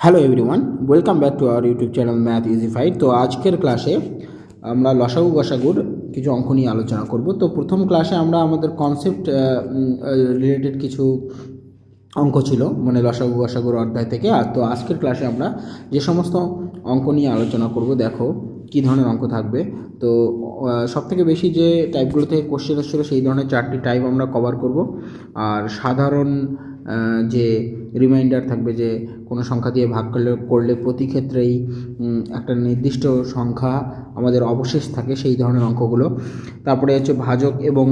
Hello everyone, welcome back to our YouTube channel math easified. তো আজকের ক্লাসে আমরা লসাগু গসাগুর কিছু অঙ্ক নিয়ে আলোচনা করব। তো প্রথম ক্লাসে আমরা আমাদের কনসেপ্ট রিলেটেড কিছু অঙ্ক ছিল, মানে লসাগু গসাগুর অধ্যায় থেকে। আর তো আজকের ক্লাসে আমরা যে সমস্ত অঙ্ক নিয়ে আলোচনা করব, দেখো কী ধরনের অঙ্ক থাকবে। তো সবথেকে বেশি যে টাইপগুলো থেকে কোশ্চেন এসেছিলো সেই ধরনের 4টি টাইপ আমরা কভার করব। আর সাধারণ যে রিমাইন্ডার থাকবে, যে কোনো সংখ্যা দিয়ে ভাগ করলে প্রতি ক্ষেত্রেই একটা নির্দিষ্ট সংখ্যা আমাদের অবশেষ থাকে, সেই ধরনের অঙ্কগুলো। তারপরে হচ্ছে ভাজক এবং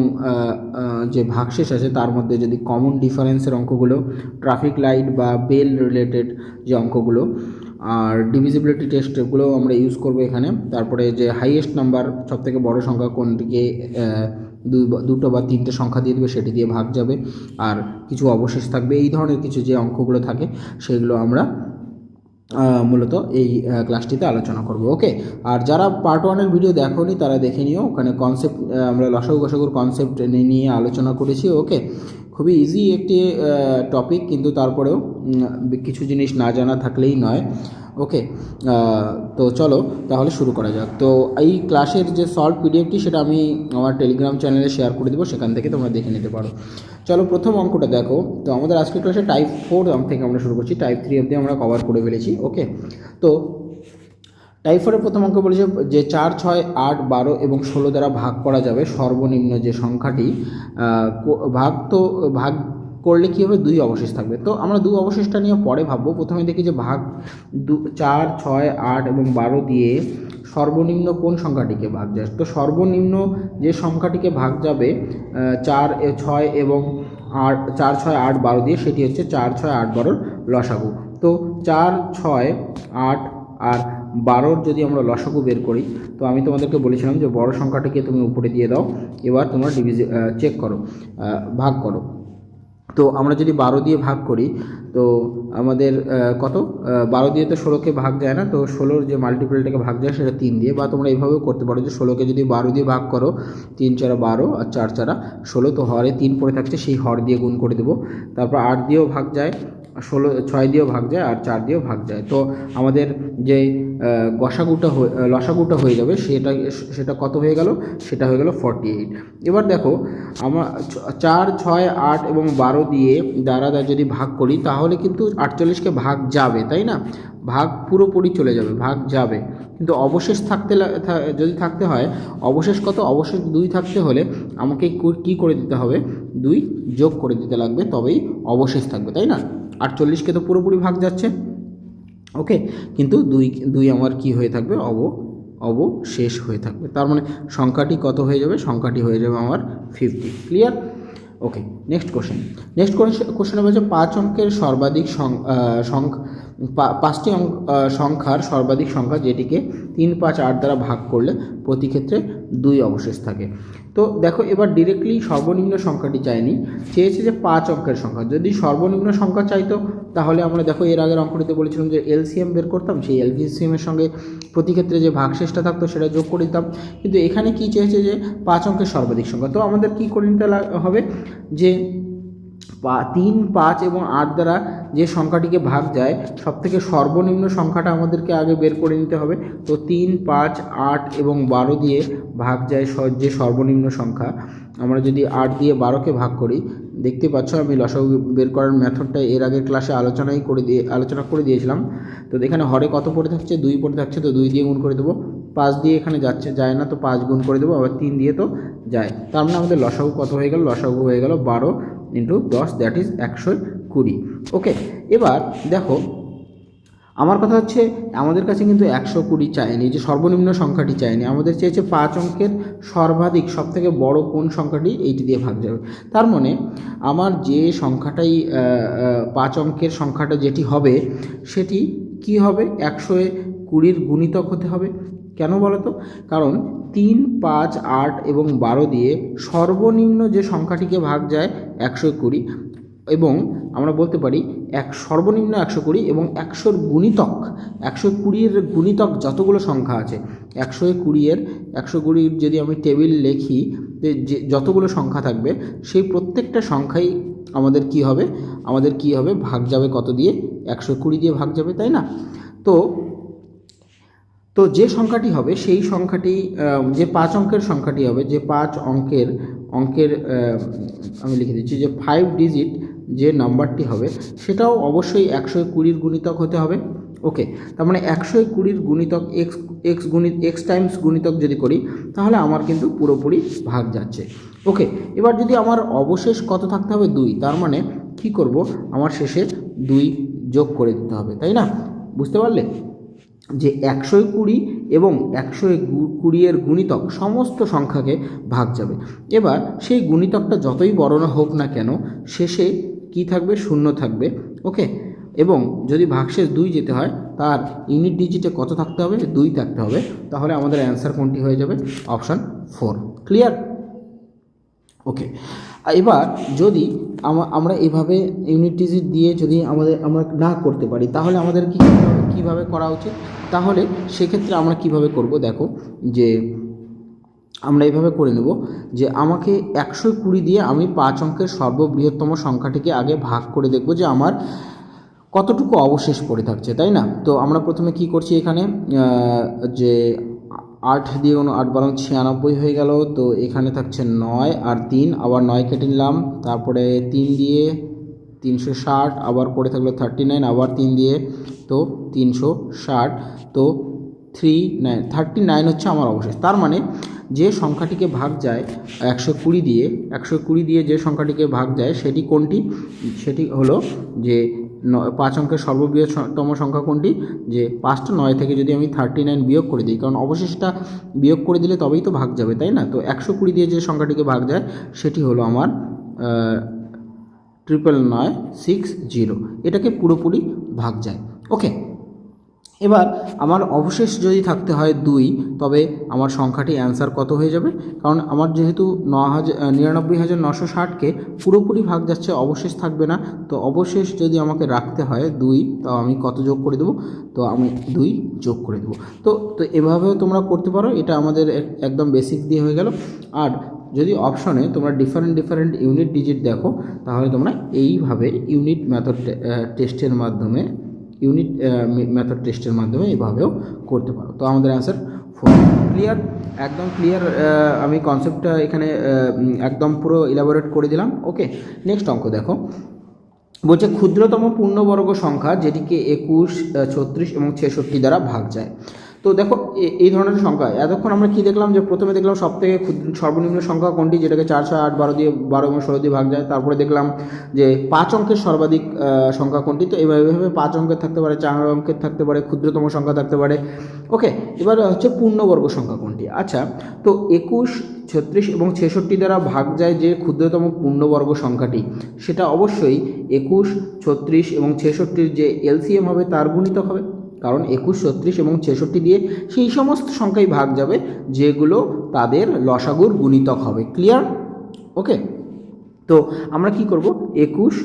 যে ভাগশেষ আছে তার মধ্যে যদি কমন ডিফারেন্সের অঙ্কগুলো, ট্রাফিক লাইট বা বেল রিলেটেড যে অঙ্কগুলো, আর ডিভিজিবিলিটি টেস্ট, এগুলো আমরা ইউজ করব এখানে। তারপরে যে হাইয়েস্ট নাম্বার, সবথেকে বড় সংখ্যা কোনটিকে দুটো বা তিনটে সংখ্যা দিয়ে দেবে সেটি দিয়ে ভাগ যাবে, আর কিছু অবশেষ থাকবে। এই ধরনের কিছু যে অঙ্কগুলো থাকে সেগুলো আমরা মূলত এই ক্লাসটিতে আলোচনা করব। ওকে, আর যারা পার্ট 1-এর ভিডিও দেখোনি তারা দেখে নিও, ওখানে কনসেপ্ট আমরা লসাগু গসাগুর কনসেপ্ট নিয়ে আলোচনা করেছি। ওকে, খুবই ইজি একটি টপিক, কিন্তু তারপরেও কিছু জিনিস না জানা থাকলেই নয়। ওকে, তো চলো তাহলে শুরু করা যাক। তো এই ক্লাসের যে সলভ পিডিএফটি সেটা আমি আমার টেলিগ্রাম চ্যানেলে শেয়ার করে দেবো, সেখান থেকে তোমরা দেখে নিতে পারো। চলো প্রথম অঙ্কটা দেখো। তো আমাদের আজকের ক্লাসে টাইপ 4 থেকে আমরা শুরু করছি, টাইপ 3 অবধি আমরা কভার করে ফেলেছি। ওকে, তো টাইপ 4-এর প্রথম অঙ্ক বলেছে যে 4, 6, 8, 12 এবং 16 দ্বারা ভাগ করা যাবে সর্বনিম্ন যে সংখ্যাটি। ভাগ করলে কী হবে, 2 অবশেষ থাকবে। তো আমরা 2 অবশেষটা নিয়ে পরে ভাববো। প্রথমে দেখি যে 4, 6, 8 এবং 12 দিয়ে সর্বনিম্ন কোন সংখ্যাটিকে ভাগ যায়। তো সর্বনিম্ন যে সংখ্যাটিকে ভাগ যাবে 4, 6 এবং 4, 6, 8, 12 দিয়ে, সেটি হচ্ছে 4, 6, 8, 12 লসাগু। তো 4, 6, 8 আর 12 যদি আমরা লসাগু বের করি, তো আমি তোমাদেরকে বলেছিলাম যে বড় সংখ্যাটিকে তুমি উপরে দিয়ে দাও, এবার তোমরা চেক করো, ভাগ করো। তো আমরা যদি 12 দিয়ে ভাগ করি, তো আমাদের কত, 12 দিয়ে তো 16কে ভাগ যায় না, তো 16-র যে মাল্টিপলটাকে ভাগ যায় সেটা 3 দিয়ে। বা তোমরা এইভাবেও করতে পারো যে 16কে যদি 12 দিয়ে ভাগ করো, 3 4 12 আর 4 4 16, তো হরে 3 পড়ে থাকছে, সেই হর দিয়ে গুণ করে দেবো। তারপর 8 দিয়েও ভাগ যায়, 6 দিয়েও ভাগ যায়, আর 4 দিয়েও ভাগ যায়। তো আমাদের যে লসাগুটা হয়ে যাবে, সেটা কত হয়ে গেল, সেটা হয়ে গেল 48। এবার দেখো, আমরা 4, 6, 8 এবং 12 দিয়ে দ্বারা যদি ভাগ করি, তাহলে কিন্তু 48কে ভাগ যাবে, তাই না? ভাগ পুরোপুরি চলে যাবে, ভাগ যাবে, কিন্তু অবশেষ যদি থাকতে হয়, অবশেষ কত, অবশেষ 2 থাকতে হলে আমাকে কী করে দিতে হবে, 2 যোগ করে দিতে লাগবে, তবেই অবশেষ থাকবে, তাই না? 48কে তো পুরোপুরি ভাগ যাচ্ছে। ওকে, কিন্তু 2 আমার কি হয়ে থাকবে, অবশেষ হয়ে থাকবে। তার মানে সংখ্যাটি কত হয়ে যাবে, সংখ্যাটি হয়ে যাবে আমার 50। ক্লিয়ার? ওকে, নেক্সট কোশ্চেনে বলছে 5 অঙ্কের সর্বাধিক 5টি সংখ্যার সর্বাধিক সংখ্যা যেটিকে 3, 5, 8 দ্বারা ভাগ করলে প্রতি ক্ষেত্রে 2 অবশেষ থাকে। তো দেখো, এবার ডিরেক্টলি সর্বনিম্ন সংখ্যাটি চাইনি, চেয়েছে যে 5 অঙ্কের সংখ্যা। যদি সর্বনিম্ন সংখ্যা চাইতো, তাহলে আমরা দেখো এর আগের অঙ্কটিতে বলেছিলাম যে এলসিএম বের করতাম, সেই এলসিএমের সঙ্গে প্রতি ক্ষেত্রে যে ভাগশেষটা থাকতো সেটা যোগ করে দিতাম। কিন্তু এখানে কি চেয়েছে, যে 5 অঙ্কের সর্বাধিক সংখ্যা। তো আমাদের কি করে নিতে হবে, যে 3, 5 এবং 8 দ্বারা যে সংখ্যাটিকে ভাগ যায়, সবথেকে সর্বনিম্ন সংখ্যাটা আমাদেরকে আগে বের করে নিতে হবে। তো 3, 5, 8 এবং 12 দিয়ে ভাগ যায় যে সর্বনিম্ন সংখ্যা, আমরা যদি 8 দিয়ে 12কে ভাগ করি, দেখতে পাচ্ছ আমি লসাগু বের করার মেথডটা এর আগের ক্লাসে আলোচনা করে দিয়েছিলাম। তো এখানে হরে কত পড়ে থাকছে, 2 পড়ে থাকছে, তো 2 দিয়ে গুণ করে দেবো। 5 দিয়ে এখানে যায় না, তো 5 গুণ করে দেবো, আবার 3 দিয়ে তো যায়। তার মানে আমাদের লসাগু কত হয়ে গেল, লসাগু হয়ে গেল 12 × 10, দ্যাট ইজ 120। ওকে, এবার দেখো, আমার কথা হচ্ছে আমাদের কাছে কিন্তু 120 চায়নি, যে সর্বনিম্ন সংখ্যাটি চায়নি, আমাদের চেয়েছে 5 অঙ্কের সর্বাধিক, সবথেকে বড় কোন সংখ্যাটি, এইটি দিয়ে ভাগ যাবে। তার মানে আমার যে সংখ্যাটাই 5 অঙ্কের সংখ্যাটা যেটি হবে, সেটি কি হবে, 120-র গুণিতক হতে হবে। কেন বলো তো? কারণ 3, 5, 8 এবং 12 দিয়ে সর্বনিম্ন যে সংখ্যাটিকে ভাগ যায় 120, এবং আমরা বলতে পারি সর্বনিম্ন 120 এবং 100-র গুণিতক, 120-এর গুণিতক যতগুলো সংখ্যা আছে, 120-র যদি আমি টেবিল লিখি, যে যতগুলো সংখ্যা থাকবে সেই প্রত্যেকটা সংখ্যাই আমাদের কি হবে ভাগ যাবে কত দিয়ে, 120 দিয়ে ভাগ যাবে, তাই না? তো যে সংখ্যাটি হবে সেই সংখ্যাটি, যে 5 অঙ্কের সংখ্যাটি হবে, যে 5 অঙ্কের আমি লিখে দিচ্ছি, যে 5 ডিজিট যে নাম্বারটি হবে সেটাও অবশ্যই 120 গুণিতক হতে হবে। ওকে, তার মানে 120 গুণিতক এক্স টাইমস গুণিতক যদি করি তাহলে আমার কিন্তু পুরোপুরি ভাগ যাচ্ছে। ওকে, এবার যদি আমার অবশেষ কত থাকতে হবে, 2, তার মানে কি করব, আমার শেষে 2 যোগ করে দিতে হবে, তাই না? বুঝতে পারলে যে 120 এবং 120 এর গুণিতক সমস্ত সংখ্যাকে ভাগ যাবে। এবার সেই গুণিতকটা যতই বড় না হোক না কেন শেষে কি থাকবে, 0 থাকবে। ওকে, এবং যদি ভাগশেষ 2 যেতে হয় তার ইউনিট ডিজিটে কত থাকতে হবে, 2 থাকতে হবে। তাহলে আমাদের অ্যান্সার কোনটি হয়ে যাবে, অপশান 4। ক্লিয়ার? ওকে, এবার যদি আমরা এভাবে ইউনিট ডিজিট দিয়ে যদি আমরা না করতে পারি তাহলে আমাদের কীভাবে করা উচিত? তাহলে সেক্ষেত্রে আমরা কিভাবে করব, দেখো যে আমরা এইভাবে করে নেব যে আমাকে 120 দিয়ে আমি 5 অঙ্কের সর্ববৃহত্তম সংখ্যাটিকে আগে ভাগ করে দেখব যে আমার কতটুকু অবশেষ পড়ে থাকছে, তাই না? তো আমরা প্রথমে কি করছি, এখানে যে 8 দিয়ে 8 12 96 হয়ে গেল। তো এখানে থাকছে 9 আর 3, আবার 9 কেটে নিলাম, তারপরে 3 দিয়ে 360, আবার পড়ে থাকলো 39, আবার 3 দিয়ে তো 360, তো 39 হচ্ছে আমার অবশেষ। তার মানে যে সংখ্যাটিকে ভাগ যায় 120 দিয়ে যে সংখ্যাটিকে ভাগ যায় সেটি কোনটি, সেটি হলো যে 5 অঙ্কের সর্ববৃহত্তম সংখ্যা কোনটি, যে 5টা 9 থেকে যদি আমি 39 বিয়োগ করে দিই, কারণ অবশেষটা বিয়োগ করে দিলে তবেই তো ভাগ যাবে, তাই না? তো 120 দিয়ে যে সংখ্যাটিকে ভাগ যায় সেটি হলো আমার 99960, এটাকে পুরোপুরি ভাগ যায়। ওকে, এবার আমার অবশেষ যদি থাকতে হয় 2, তবে আমার সংখ্যাটি অ্যান্সার কত হয়ে যাবে, কারণ আমার যেহেতু 99,960কে পুরোপুরি ভাগ যাচ্ছে, অবশেষ থাকবে না। তো অবশেষ যদি আমাকে রাখতে হয় 2, তো আমি কত যোগ করে দেবো, তো আমি 2 যোগ করে দেবো। তো এভাবেও তোমরা করতে পারো, এটা আমাদের একদম বেসিক দিয়ে হয়ে গেল। আর যদি অপশনে তোমরা ডিফারেন্ট ইউনিট ডিজিট দেখো তাহলে তোমরা এইভাবে ইউনিট মেথড টেস্টের মাধ্যমে এভাবেও করতে পারো। তো আমাদের অ্যান্সার 4। ক্লিয়ার? একদম ক্লিয়ার। আমি কনসেপ্টটা এখানে একদম পুরো ইলাবোরেট করে দিলাম। ওকে, নেক্সট অঙ্ক দেখো, বলছে ক্ষুদ্রতম পূর্ণবর্গ সংখ্যা যেটিকে 21, 36 এবং 66 দ্বারা ভাগ যায়। তো দেখো এই ধরনের সংখ্যা এতক্ষণ আমরা কি দেখলাম, যে প্রথমে দেখলাম সবথেকে সর্বনিম্ন সংখ্যা কোনটি, যেটাকে 4, 6, 8, 12 দিয়ে 12 এবং 16 দিয়ে ভাগ যায়। তারপরে দেখলাম যে 5 অঙ্কের সর্বাধিক সংখ্যা কোনটি। তো এভাবে 5 অঙ্কের থাকতে পারে, 4 অঙ্কের থাকতে পারে, ক্ষুদ্রতম সংখ্যা থাকতে পারে। ওকে, এবার হচ্ছে পূর্ণবর্গ সংখ্যা কোনটি। আচ্ছা, তো 21, 36 এবং 66 দ্বারা ভাগ যায় যে ক্ষুদ্রতম পূর্ণবর্গ সংখ্যাটি, সেটা অবশ্যই 21, 36 এবং 66-র যে এলসিএম হবে তার গুণিতক হবে, কারণ 21, 36 এবং 66 দিয়ে সেই সমস্ত সংখ্যাই ভাগ যাবে যেগুলো তাদের লসাগুর গুণিতক হবে। ক্লিয়ার? ওকে, তো আমরা কি করব, 21,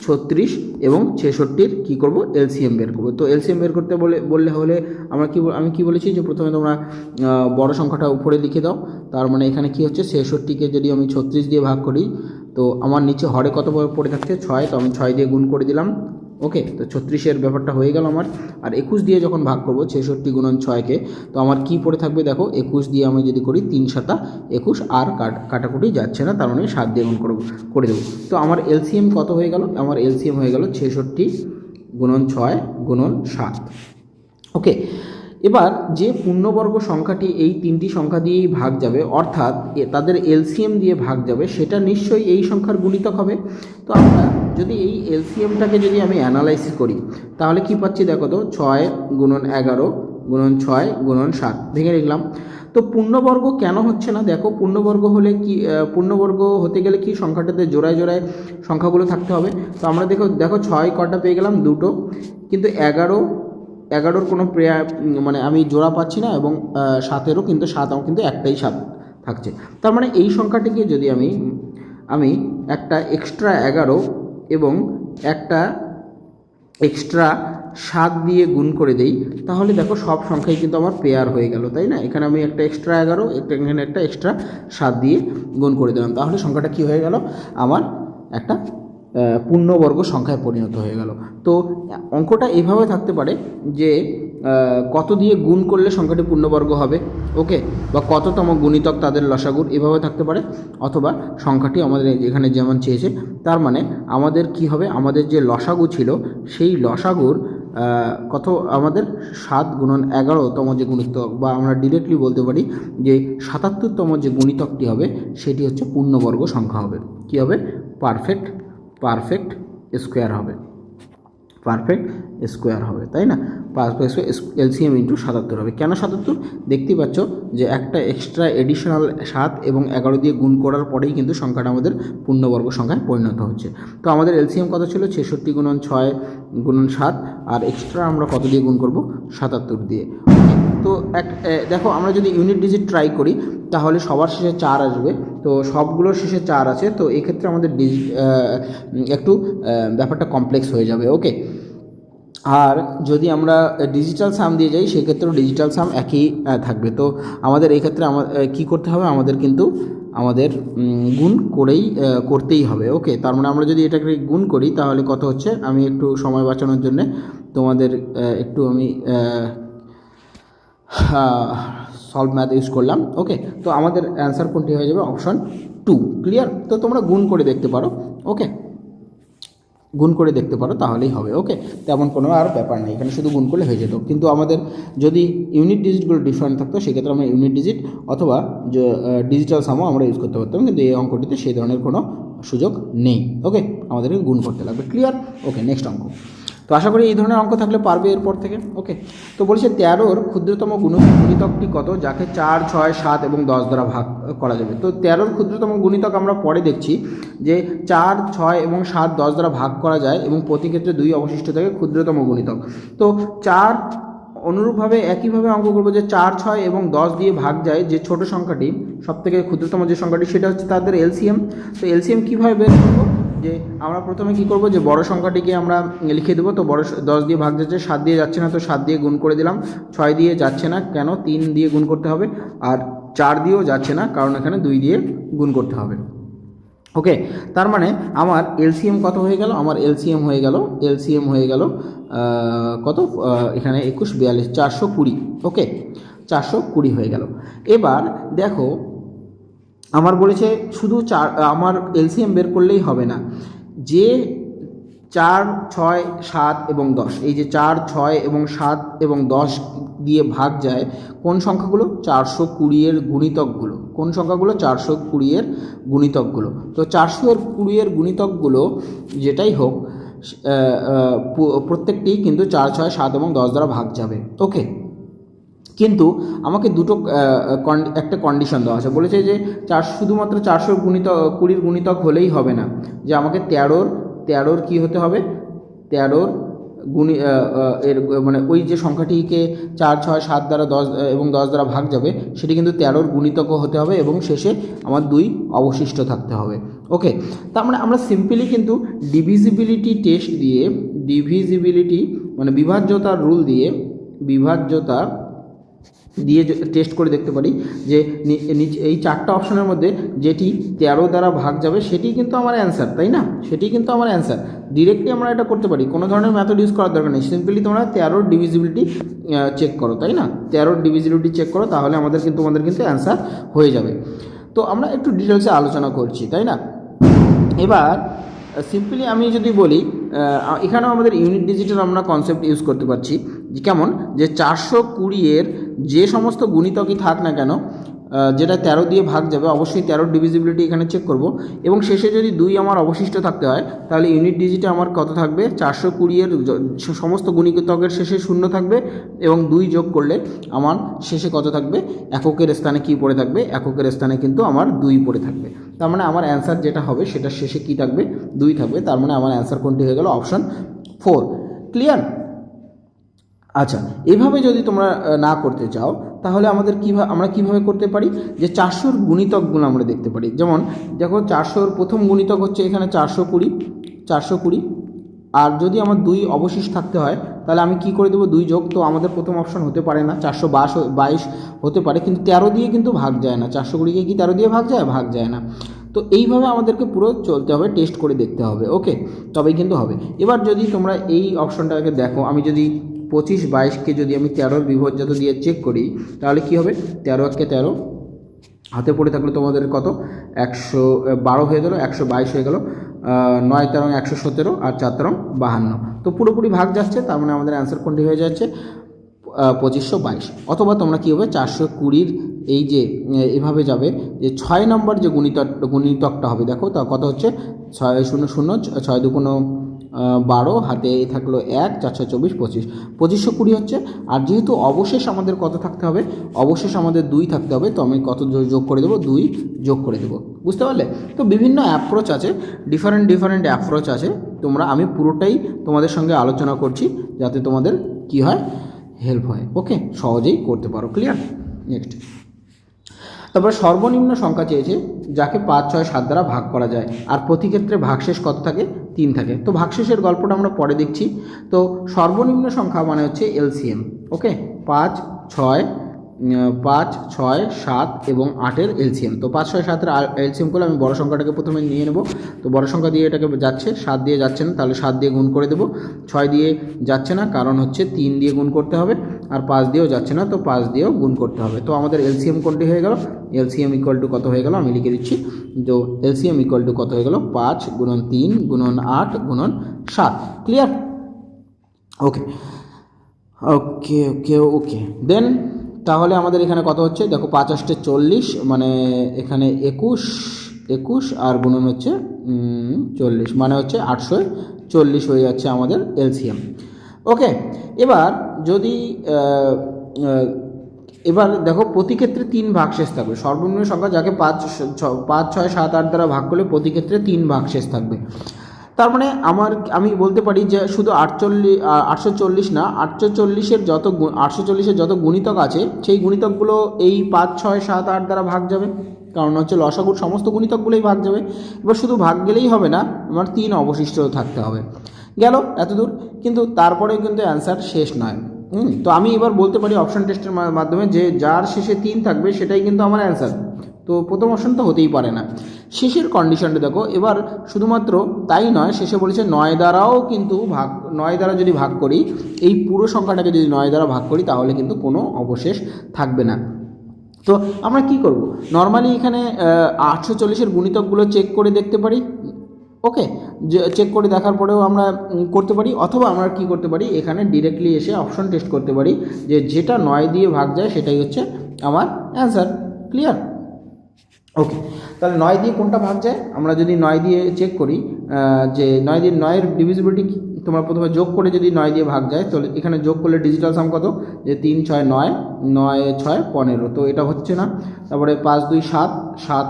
36 এবং 66-র কী করব, এলসিএম বের করব। তো এলসিএম বের করতে হলে আমি কি বলেছি, যে প্রথমে তোমরা বড় সংখ্যাটা উপরে লিখে দাও। তার মানে এখানে কি হচ্ছে, 66কে যদি আমি 36 দিয়ে ভাগ করি তো আমার নিচে হরে কত পড়ে থাকছে, 6, তো আমি 6 দিয়ে গুণ করে দিলাম। ওকে, তো 36-এর ব্যাপারটা হয়ে গেল আমার। আর 21 দিয়ে যখন ভাগ করব 66 গুণন 6-কে, তো আমার কি পড়ে থাকবে, দেখো 21 দিয়ে আমি যদি করি 3 7 21, আর কাটাকুটি যাচ্ছে না, তার মানে 7 দিয়ে গুণ করে দেবো। তো আমার এলসিএম কত হয়ে গেল, আমার এলসিএম হয়ে গেল 66 গুণন 6 গুণন 7। ওকে, এবার যে পূর্ণবর্গ সংখ্যাটি এই 3টি সংখ্যা দিয়েই ভাগ যাবে, অর্থাৎ তাদের এলসিএম দিয়ে ভাগ যাবে, সেটা নিশ্চয়ই এই সংখ্যার গুণিতক হবে। তো আমরা যদি এই এলসিএমটাকে যদি আমি অ্যানালাইসিস করি তাহলে কি পাচ্ছি, দেখো তো 6 গুণন 11 গুণন 6 গুণন 7 ভেঙে লিখলাম। তো পূর্ণবর্গ কেন হচ্ছে না, দেখো পূর্ণবর্গ হলে কি, পূর্ণবর্গ হতে গেলে কি সংখ্যাটাতে জোড়ায় সংখ্যাগুলো থাকতে হবে। তো আমরা দেখো 6 কটা পেয়ে গেলাম, 2টো, কিন্তু 11-র কোনো মানে আমি জোড়া পাচ্ছি না, এবং 7-এরও কিন্তু 7 কিন্তু একটাই 7 থাকছে। তার মানে এই সংখ্যাটিকে যদি আমি একটা এক্সট্রা 11 এবং একটা এক্সট্রা 7 দিয়ে গুণ করে দেই, তাহলে দেখো সব সংখ্যাই কিন্তু আমার পেয়ার হয়ে গেল, তাই না? এখানে আমি একটা এক্সট্রা 11, এখানে একটা এক্সট্রা 7 দিয়ে গুণ করে দিলাম, তাহলে সংখ্যাটা কি হয়ে গেল, আমার একটা পূর্ণবর্গ সংখ্যায় পরিণত হয়ে গেল। তো অঙ্কটা এভাবে থাকতে পারে যে কত দিয়ে গুণ করলে সংখ্যাটি পূর্ণবর্গ হবে, ওকে, বা কততম গুণিতক তাদের লসাগুর, এভাবে থাকতে পারে। অথবা সংখ্যাটি আমাদের এখানে যেমন চেয়েছে, তার মানে আমাদের কি হবে, আমাদের যে লসাগু ছিল সেই লসাগুর কত, আমাদের 7 গুণন 11তম যে গুণিতক, বা আমরা ডিরেক্টলি বলতে পারি যে 77তম যে গুণিতকটি হবে সেটি হচ্ছে পূর্ণবর্গ সংখ্যা হবে। কি হবে? পারফেক্ট স্কোয়ার হবে, পারফেক্ট স্কোয়ার হবে, তাই না? পারফেক্ট এলসিএম ইন্টু 77 হবে। কেন 77? দেখতেই পাচ্ছ যে একটা এক্সট্রা এডিশনাল 7 এবং 11 দিয়ে গুণ করার পরেই কিন্তু সংখ্যাটা আমাদের পূর্ণবর্গ সংখ্যায় পরিণত হচ্ছে। তো আমাদের এলসিএম কত ছিল? 66 গুণন 6 গুণন 7, আর এক্সট্রা আমরা কত দিয়ে গুণ করব? 77 দিয়ে। তো দেখো, আমরা যদি ইউনিট ডিজিট ট্রাই করি তাহলে সবার শেষে 4 আসবে, তো সবগুলোর শেষে 4 আছে, তো এক্ষেত্রে আমাদের একটু ব্যাপারটা কমপ্লেক্স হয়ে যাবে, ওকে। আর যদি আমরা ডিজিটাল সাম দিয়ে যাই সেক্ষেত্রেও ডিজিটাল সাম একই থাকবে। তো আমাদের এই ক্ষেত্রে কী করতে হবে, আমাদের কিন্তু গুণ করতেই হবে, ওকে। তার মানে আমরা যদি এটাকে গুণ করি তাহলে কত হচ্ছে, আমি একটু সময় বাঁচানোর জন্য তোমাদের একটু আমি সলভ ম্যাথ ইউজ করলাম, ওকে। তো আমাদের অ্যান্সার কোনটি হয়ে যাবে? অপশন 2। ক্লিয়ার? তো তোমরা গুণ করে দেখতে পারো, ওকে, গুণ করে দেখতে পারো তাহলেই হবে, ওকে। তেমন কোনো আর ব্যাপার নেই, এখানে শুধু গুণ করলে হয়ে যেত। কিন্তু আমাদের যদি ইউনিট ডিজিটগুলো ডিফারেন্ট থাকতো সেক্ষেত্রে আমরা ইউনিট ডিজিট অথবা ডিজিটাল সামও আমরা ইউজ করতে পারতাম, কিন্তু এই অঙ্কটিতে সেই ধরনের কোনো সুযোগ নেই, ওকে। আমাদেরকে গুণ করতে লাগবে। ক্লিয়ার? ওকে, নেক্সট অঙ্ক। তো আশা করি এই ধরনের অঙ্ক থাকলে পারবে এরপর থেকে, ওকে। তো বলেছে 13-র ক্ষুদ্রতম গুণিতকটি কত, যাকে 4, 6, 7 এবং 10 দ্বারা ভাগ করা যাবে। তো 13-র ক্ষুদ্রতম গুণিতক আমরা পরে দেখছি যে 4, 6 এবং 7 10 দ্বারা ভাগ করা যায় এবং প্রতি ক্ষেত্রে 2 অবশিষ্ট থাকে ক্ষুদ্রতম গুণিতক। তো 4 অনুরূপভাবে একইভাবে অঙ্ক করবো যে 4, 6 এবং 10 দিয়ে ভাগ যায় যে ছোট সংখ্যাটি, সবথেকে ক্ষুদ্রতম যে সংখ্যাটি, সেটা হচ্ছে তাদের এলসিএম। তো এলসিএম কীভাবে বের করবো, যে আমরা প্রথমে কি করব, যে বড় সংখ্যাটিকে আমরা লিখে দেবো। তো বড় 10 দিয়ে ভাগ যাচ্ছে, 7 দিয়ে যাচ্ছে না, তো 7 দিয়ে গুণ করে দিলাম। 6 দিয়ে যাচ্ছে না, কেন? 3 দিয়ে গুণ করতে হবে। আর 4 দিয়েও যাচ্ছে না, কারণ এখানে 2 দিয়ে গুণ করতে হবে, ওকে। তার মানে আমার এলসিএম কত হয়ে গেল? আমার এলসিএম হয়ে গেল কত, এখানে 21, 42, 420, ওকে, 420 হয়ে গেল। এবার দেখো, আমার বলেছে শুধু আমার এলসিএম বের করলেই হবে না, যে 4, 6, 7 এবং 10, এই যে 4, 6 এবং 7 এবং 10 দিয়ে ভাগ যায় কোন সংখ্যাগুলো? 420-এর গুণিতকগুলো। কোন সংখ্যাগুলো? 420-এর গুণিতকগুলো। তো 420-এর গুণিতকগুলো যেটাই হোক, প্রত্যেকটি কিন্তু 4, 6, 7 এবং 10 দ্বারা ভাগ যাবে, ওকে। কিন্তু আমাকে একটা কন্ডিশন দেওয়া আছে, বলেছে যে শুধুমাত্র 420-র গুণিতক হলেই হবে না, যে আমাকে 13-র কী হতে হবে, 13-র এর মানে ওই যে সংখ্যাটিকে 4, 6, 7 দ্বারা 10 এবং 10 দ্বারা ভাগ যাবে সেটি কিন্তু 13-র গুণিতকও হতে হবে এবং শেষে আমার 2 অবশিষ্ট থাকতে হবে, ওকে। তার মানে আমরা সিম্পলি কিন্তু ডিভিজিবিলিটি টেস্ট দিয়ে, মানে বিভাজ্যতার রুল দিয়ে, টেস্ট করে দেখতে পারি যে এই 4টা অপশনের মধ্যে যেটি 13 দ্বারা ভাগ যাবে সেটি কিন্তু আমার অ্যান্সার, তাই না? সেটি কিন্তু আমার অ্যান্সার। ডিরেক্টলি আমরা এটা করতে পারি, কোনো ধরনের মেথড ইউজ করার দরকার নেই। সিম্পলি তোমরা 13-র ডিভিজিবিলিটি চেক করো, তাই না? 13-র ডিভিজিবিলিটি চেক করো, তাহলে আমাদের কিন্তু অ্যান্সার হয়ে যাবে। তো আমরা একটু ডিটেলসে আলোচনা করছি, তাই না? এবার সিম্পলি আমি যদি বলি, এখানেও আমাদের ইউনিট ডিজিটের আমরা কনসেপ্ট ইউজ করতে পারছি, কেমন, যে 420-এর যে সমস্ত গুণিতকই থাক না কেন, যেটা 13 দিয়ে ভাগ যাবে, অবশ্যই 13-র ডিভিজিবিলিটি এখানে চেক করব এবং শেষে যদি 2 আমার অবশিষ্ট থাকতে হয় তাহলে ইউনিট ডিজিটে আমার কত থাকবে, 420-এর সমস্ত গুণিতকের শেষে 0 থাকবে এবং 2 যোগ করলে আমার শেষে কত থাকবে, এককের স্থানে কি পড়ে থাকবে, এককের স্থানে কিন্তু আমার 2 পড়ে থাকবে। তার মানে আমার অ্যান্সার যেটা হবে সেটা শেষে কি থাকবে, 2 থাকবে। তার মানে আমার অ্যান্সার কোনটি হয়ে গেল? অপশন 4। ক্লিয়ার? আচ্ছা, এভাবে যদি তোমরা না করতে চাও তাহলে আমরা কিভাবে করতে পারি, যে 400-র গুণিতকগুলো আমরা দেখতে পারি। যেমন দেখো, 400-র প্রথম গুণিতক হচ্ছে এখানে 420, আর যদি আমার 2 অবশিষ্ট থাকতে হয় তাহলে আমি কি করে দেবো, 2 যোগ। তো আমাদের প্রথম অপশন হতে পারে না, 422 হতে পারে, কিন্তু 13 দিয়ে কিন্তু ভাগ যায় না। 420-কে কি 13 দিয়ে ভাগ যায়? ভাগ যায় না। তো এইভাবে আমাদেরকে পুরো চলতে হবে, টেস্ট করে দেখতে হবে, ওকে, তবেই কিন্তু হবে। এবার যদি তোমরা এই অপশনটাকে দেখো, আমি যদি 25 22কে যদি আমি 13 বিভজ্যত দিয়ে চেক করি, তাহলে কি হবে, 13 1 13, হাতে পড়ে থাকলে তোমাদের কত 112 হয়ে গেল, 122 হয়ে গেল, 9 13 117 আর 4 13 52। তো পুরোপুরি ভাগ যাচ্ছে, তার মানে আমাদের অ্যান্সার কোনটি হয়ে যাচ্ছে 2522। অথবা তোমরা কী হবে 420 এই যে এভাবে যাবে যে 6 নম্বর যে গুণিতকটা হবে, দেখো তা কত হচ্ছে 6 0 0 6 2 12, হাতে থাকলো 1 4 6 24 25, 2520 হচ্ছে। আর যেহেতু অবশেষ আমাদের কত থাকতে হবে, অবশেষ আমাদের 2 থাকতে হবে, তো আমি কত যোগ করে দেবো, 2 যোগ করে দেবো, বুঝতে পারলে? তো বিভিন্ন অ্যাপ্রোচ আছে, ডিফারেন্ট অ্যাপ্রোচ আছে, আমি পুরোটাই তোমাদের সঙ্গে আলোচনা করছি যাতে তোমাদের কি হয়, হেল্প হয়, ওকে, সহজেই করতে পারো। ক্লিয়ার? নেক্সট, তারপর সর্বনিম্ন সংখ্যা চেয়েছে যাকে 5 6 7 দ্বারা ভাগ করা যায়, আর প্রতি ক্ষেত্রে ভাগশেষ কত থাকে, 3 থাকে। তো ভাগশেষের গল্পটা আমরা পরে দেখছি। তো সর্বনিম্ন সংখ্যা মানে হচ্ছে এলসিএম, ওকে, 5 6 7 এবং 8-এর এলসিএম। তো 5 6 7-এর এলসিএম করলে আমি বড় সংখ্যাটাকে প্রথমে নিয়ে নেব। তো বড় সংখ্যা দিয়ে এটাকে যাচ্ছে, 7 দিয়ে যাচ্ছে না, তাহলে 7 দিয়ে গুণ করে দেবো। 6 দিয়ে যাচ্ছে না, কারণ হচ্ছে 3 দিয়ে গুণ করতে হবে, আর 5 দিয়েও যাচ্ছে না, তো 5 দিয়েও গুণ করতে হবে। তো আমাদের এলসিএম কোনটি হয়ে গেল, এলসিএম ইকুয়াল টু কত হয়ে গেল, আমি লিখে দিচ্ছি। তো এলসিএম ইকুয়াল টু কত হয়ে গেল, 5 × 3 × 8 × 7। ক্লিয়ার? ওকে ওকে ওকে ওকে দেন তাহলে আমাদের এখানে কত হচ্ছে, দেখো 5 8 40, মানে এখানে 21 আর গুণন হচ্ছে 40, মানে হচ্ছে 840 হয়ে যাচ্ছে আমাদের এলসিএম। ওকে, এবার যদি এবার দেখো প্রতি ক্ষেত্রে 3 ভাগশেষ থাকবে। সর্বনিম্ন সংখ্যা যাকে 5 6 7 8 দ্বারা ভাগ করলে প্রতি ক্ষেত্রে 3 ভাগশেষ থাকবে। তার মানে আমি বলতে পারি যে শুধু 840 না, 840-এর যত গুণিতক আছে সেই গুণিতকগুলো এই 5 6 7 8 দ্বারা ভাগ যাবে, কারণ হচ্ছে লসাগুর সমস্ত গুণিতকগুলোই ভাগ যাবে। এবার শুধু ভাগ গেলেই হবে না, আমার 3 অবশিষ্ট থাকতে হবে। গেল এতদূর, কিন্তু তারপরেও কিন্তু অ্যান্সার শেষ নয়। তো আমি এবার বলতে পারি অপশন টেস্টের মাধ্যমে যে যার শেষে 3 থাকবে সেটাই কিন্তু আমার অ্যান্সার। তো প্রথম অপশন তো হতেই পারে না। শেষের কন্ডিশনটা দেখো, এবার শুধুমাত্র তাই নয়, শেষে বলেছে 9 দ্বারাও কিন্তু 9 দ্বারা যদি ভাগ করি, এই পুরো সংখ্যাটাকে যদি 9 দ্বারা ভাগ করি তাহলে কিন্তু কোনো অবশেষ থাকবে না। তো আমরা কি করব, নর্মালি এখানে 840-এর গুণিতকগুলো চেক করে দেখতে পারি, ওকে, চেক করে দেখার পরেও আমরা করতে পারি, অথবা আমরা কি করতে পারি, এখানে ডিরেক্টলি এসে অপশন টেস্ট করতে পারি যে যেটা 9 দিয়ে ভাগ যায় সেটাই হচ্ছে আমার অ্যান্সার। ক্লিয়ার? ওকে, তাহলে 9 দিয়ে কোনটা ভাগ যায়, আমরা যদি 9 দিয়ে চেক করি যে 9 দিয়ে 9-এর ডিভিজিবিলিটি, তোমরা প্রথমে যোগ করে যদি 9 দিয়ে ভাগ যায়, তাহলে এখানে যোগ করলে ডিজিটাল সাম কত, যে 3 6 9 9 6 15, তো এটা হচ্ছে না। তারপরে 5 2 7 7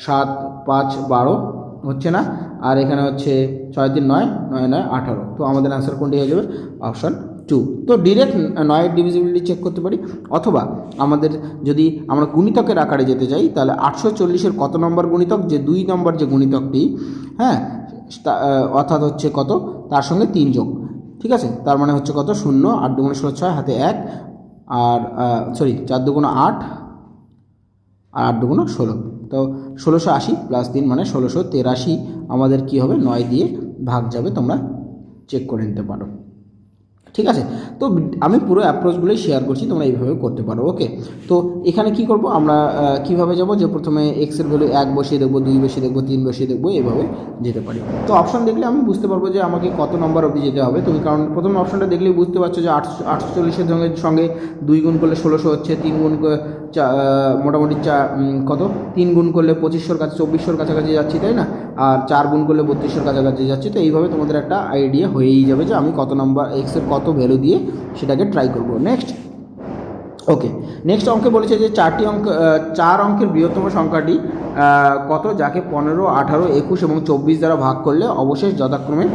7 5 12 হচ্ছে না, আর এখানে হচ্ছে 6 3 9 9 9 18, তো আমাদের অ্যান্সার কোনটি হয়ে যাবে, অপশান 2। তো ডিরেক্ট 9-এর ডিভিজিবিলিটি চেক করতে পারি, অথবা আমাদের যদি আমরা গুণিতকের আকারে যেতে চাই তাহলে 840-এর কত নম্বর গুণিতক, যে 2 নম্বর যে গুণিতকটি, হ্যাঁ, অর্থাৎ হচ্ছে কত, তার সঙ্গে 3 যোগ, ঠিক আছে, তার মানে হচ্ছে কত 0 8 2 16 6, হাতে 1, আর 4 2 8 আর 8 2 16, তো 1680 + 3 মানে 1683 আমাদের কি হবে, 9 দিয়ে ভাগ যাবে, তোমরা চেক করে নিতে পারো। ঠিক আছে, তো আমি পুরো অ্যাপ্রোচগুলোই শেয়ার করছি, তোমরা এইভাবে করতে পারো। ওকে, তো এখানে কি করব আমরা, কিভাবে যাব, যে প্রথমে এক্সের ভ্যালু 1 বসিয়ে দেখবো, 2 বসিয়ে দেখবো, 3 বসিয়ে দেখবো, এভাবে যেতে পারি। তো অপশন দেখলে আমি বুঝতে পারবো যে আমাকে কত নম্বর অবধি যেতে হবে। তুমি কারণ প্রথম অপশনটা দেখলেই বুঝতে পারছো যে 840-এর সঙ্গে 2 গুণ করলে 1600 হচ্ছে, 3 গুণ মোটামুটি কত 3 গুণ করলে 2500-র কাছে 2400-র কাছাকাছি যাচ্ছি, তাই না, আর 4 গুণ করলে 3200-র কাছাকাছি যাচ্ছি। তো এইভাবে তোমাদের একটা আইডিয়া হয়েই যাবে যে আমি কত নম্বর এক্সের কত ভ্যালু দিয়ে সেটাকে ট্রাই করব। নেক্সট, ওকে, নেক্সট অঙ্কে বলেছে যে 4 অঙ্কের বৃহত্তম সংখ্যাটি কত, যাকে 15 18 21 এবং 24 দ্বারা ভাগ করলে অবশেষ যথাক্রমে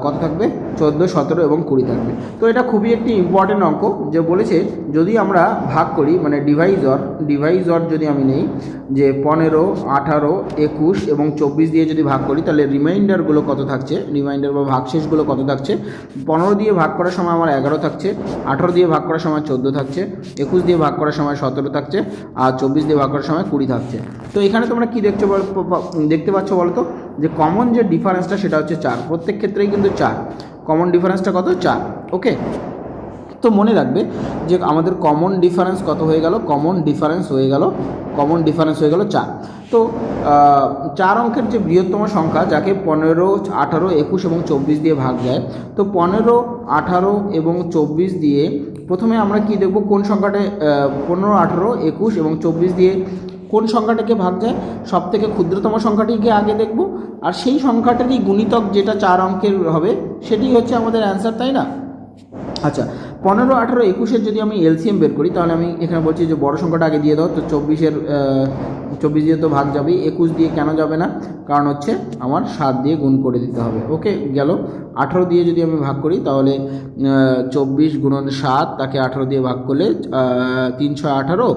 কত থাকবে, 14, 17 এবং 20 থাকবে। তো এটা খুবই একটি ইম্পর্টেন্ট অঙ্ক, যে বলেছে যদি আমরা ভাগ করি মানে ডিভাইজর যদি আমি নেই যে 15, 18, 21 এবং 24 দিয়ে যদি ভাগ করি, তাহলে রিমাইন্ডারগুলো কত থাকছে, রিমাইন্ডার বা ভাগশেষগুলো কত থাকছে। 15 দিয়ে ভাগ করার সময় আমার 11 থাকছে, 18 দিয়ে ভাগ করার সময় 14 থাকছে, 21 দিয়ে ভাগ করার সময় 17 থাকছে, আর 24 দিয়ে ভাগ করার সময় 20 থাকছে। তো এখানে তোমরা কি দেখতে পাচ্ছ বলো তো, যে কমন যে ডিফারেন্সটা সেটা হচ্ছে 4। প্রত্যেক ক্ষেত্রেই কিন্তু 4, কমন ডিফারেন্সটা কত, 4। ওকে, তো মনে রাখবে যে আমাদের কমন ডিফারেন্স কত হয়ে গেল, কমন ডিফারেন্স হয়ে গেল 4। তো 4 অঙ্কের যে বৃহত্তম সংখ্যা যাকে 15, 18, 21 এবং 24 দিয়ে ভাগ যায়, তো 15, 18 এবং 24 দিয়ে প্রথমে আমরা কি দেখব, কোন সংখ্যাটা 15, 18, 21 এবং 24 দিয়ে কোন সংখ্যাটাকে ভাগ যায়, সব থেকে ক্ষুদ্রতম সংখ্যাটিকে আগে দেখব, আর সেই সংখ্যাটারই গুণিতক যেটা 4 অঙ্কের হবে সেটি হচ্ছে আমাদের অ্যান্সার, তাই না। আচ্ছা, 15, 18, 21 যদি আমি এলসিএম বের করি, তাহলে আমি এখানে বলছি যে বড় সংখ্যাটা আগে দিয়ে দাও। তো 24 দিয়ে তো ভাগ যাবেই, 21 দিয়ে কেন যাবে না, কারণ হচ্ছে আমার 7 দিয়ে গুণ করে দিতে হবে। ওকে, গেল। 18 দিয়ে যদি আমি ভাগ করি, তাহলে 24 গুণন 7, তাকে 18 দিয়ে ভাগ করলে 3, 6, 18,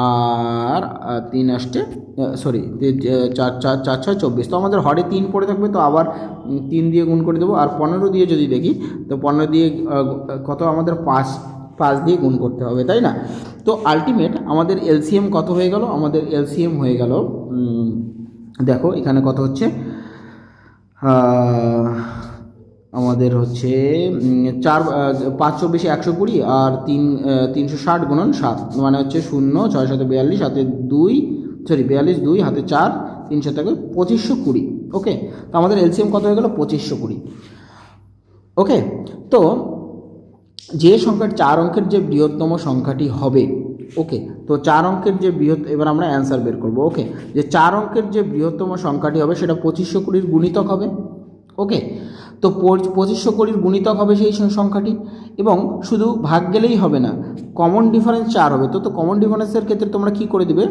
আর 3 আসছে, সরি 4, 6, 24। তো আমাদের হরে 3 পড়ে থাকবে, তো আবার 3 দিয়ে গুণ করে দেবো। আর 15 দিয়ে যদি দেখি, তো 15 দিয়ে কত আমাদের 5 দিয়ে গুণ করতে হবে, তাই না। তো আলটিমেট আমাদের এলসিএম কত হয়ে গেল, আমাদের এলসিএম হয়ে গেল, দেখো এখানে কত হচ্ছে, আমাদের হচ্ছে 4, 5, 24, 120 আর 360 গুণন 7, মানে হচ্ছে 0, 6, 7, 42, হাতে 2, সরি 42, 2 হাতে 4, 3 7 2520। ওকে, তো আমাদের এলসিএম কত হয়ে গেল, 2520। ওকে, তো যে সংখ্যার 4 অঙ্কের যে বৃহত্তম সংখ্যাটি হবে, ওকে, তো 4 অঙ্কের যে এবার আমরা অ্যান্সার বের করব। ওকে, যে 4 অঙ্কের যে বৃহত্তম সংখ্যাটি হবে সেটা 2520 গুণিতক হবে। ওকে, তো 2520 গুণিতক হবে সেই সংখ্যাটি, এবং শুধু ভাগ গেলেই হবে না, কমন ডিফারেন্স 4 হবে। তো কমন ডিফারেন্সের ক্ষেত্রে তোমরা কি করে দিবে,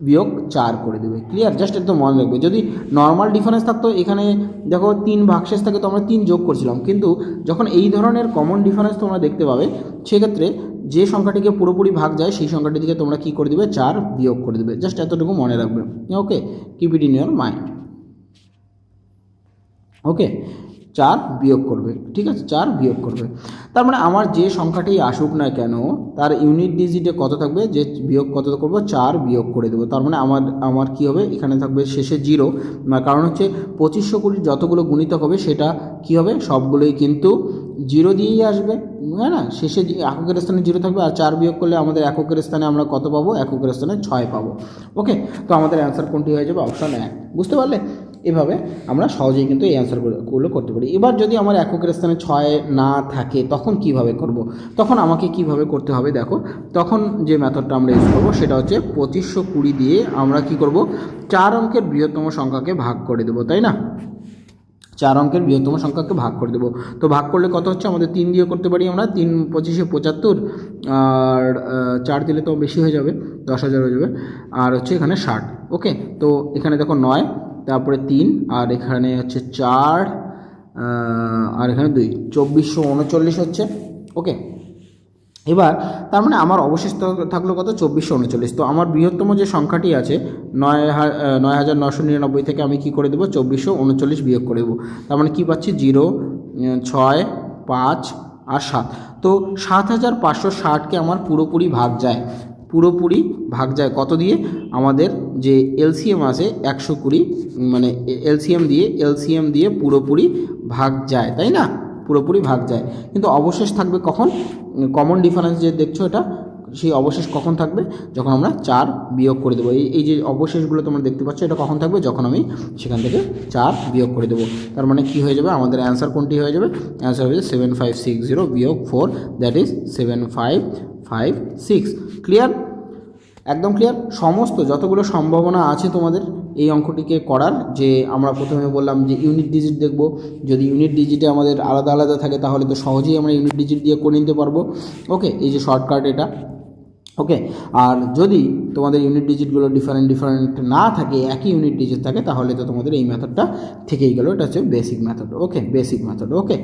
বিয়োগ 4 করে দেবে। ক্লিয়ার, জাস্ট একদম মনে রাখবে। যদি নর্মাল ডিফারেন্স থাকতো, এখানে দেখো 3 ভাগশেষ থাকে, তো আমরা 3 যোগ করছিলাম, কিন্তু যখন এই ধরনের কমন ডিফারেন্স তোমরা দেখতে পাবে, সেক্ষেত্রে যে সংখ্যাটিকে পুরোপুরি ভাগ যায় সেই সংখ্যাটি থেকে তোমরা কি করে দেবে, 4 বিয়োগ করে দেবে। জাস্ট এতটুকু মনে রাখবে। Okay, keep it in your mind. Okay, 4 বিয়োগ করবে, ঠিক আছে, 4 বিয়োগ করবে। তার মানে আমার যে সংখ্যাটি আসুক না কেন, তার ইউনিট ডিজিটে কত থাকবে, যে বিয়োগ কত করব, 4 বিয়োগ করে দেবো। তার মানে আমার কি হবে, এখানে থাকবে শেষে 0, কারণ হচ্ছে 2520 যতগুলো গুণিতক হবে সেটা কি হবে, সবগুলোই কিন্তু 0 দিয়েই আসবে, হ্যাঁ না, শেষে এককের স্থানে 0 থাকবে, আর 4 বিয়োগ করলে আমাদের এককের স্থানে আমরা কত পাবো, এককের স্থানে 6 পাবো। ওকে, তো আমাদের অ্যান্সার কোনটি হয়ে যাবে, অপশন 1। বুঝতে পারলে, এভাবে আমরা সহজেই কিন্তু এই অ্যান্সারগুলো করতে পারি। এবার যদি আমার এককের স্থানে 6 না থাকে, তখন কিভাবে করব, তখন আমাকে কিভাবে করতে হবে, দেখো তখন যে মেথডটা আমরা ইউজ করবো সেটা হচ্ছে 2520 দিয়ে আমরা কি করব, 4 অঙ্কের বৃহত্তম সংখ্যাকে ভাগ করে দেবো, তাই না। 4 অঙ্কের বৃহত্তম সংখ্যাকে ভাগ করে দেবো। তো ভাগ করলে কত হচ্ছে, আমাদের 3 দিয়ে করতে পারি আমরা, 3 25 75, আর 4 দিলে তো বেশি হয়ে যাবে, 10,000 হয়ে যাবে, আর হচ্ছে এখানে 60। ওকে, তো এখানে দেখো 9, তারপরে 3, আর এখানে হচ্ছে 4, আর এখানে 2, 2439 হচ্ছে। ওকে, এবার তার মানে আমার অবশিষ্ট থাকলো কত, 2439। তো আমার বৃহত্তম যে সংখ্যাটি আছে 9999 থেকে আমি কি করে দেবো, 2439 বিয়োগ করে দেবো। তার মানে কী পাচ্ছি, 0, 6, 5 আর 7। তো 7560কে আমার পুরোপুরি ভাগ যায় কত দিয়ে, আমাদের যে এলসিএম আছে 120, মানে এলসিএম দিয়ে পুরোপুরি ভাগ যায়, তাই না, পুরোপুরি ভাগ যায়। কিন্তু অবশেষ থাকবে কখন, কমন ডিফারেন্স যে দেখছো এটা, সেই অবশেষ কখন থাকবে, যখন আমরা 4 বিয়োগ করে দেবো। এই যে অবশেষগুলো তোমরা দেখতে পাচ্ছ, এটা কখন থাকবে, যখন আমি সেখান থেকে 4 বিয়োগ করে দেবো। তার মানে কি হয়ে যাবে, আমাদের অ্যান্সার কোনটি হয়ে যাবে, অ্যান্সার হয়ে যাবে 7560 বিয়োগ 4, দ্যাট ইজ 7556। ক্লিয়ার, একদম ক্লিয়ার। সমস্ত যতগুলো সম্ভাবনা আছে তোমাদের এই অঙ্কটিকে করার, যে আমরা প্রথমে বললাম যে ইউনিট ডিজিট দেখব, যদি ইউনিট ডিজিটে আমাদের আলাদা আলাদা থাকে তাহলে তো সহজেই আমরা ইউনিট ডিজিট দিয়ে করে নিতে পারবো। ওকে, এই যে শর্টকাট এটা। ওকে। আর যদি তোমাদের ইউনিট ডিজিটগুলো ডিফারেন্ট না থাকে, একই ইউনিট ডিজিট থাকে, তাহলে তো তোমাদের এই মেথডটা থেকেই গেলো। এটা হচ্ছে বেসিক মেথড। ওকে, বেসিক মেথড। ওকে,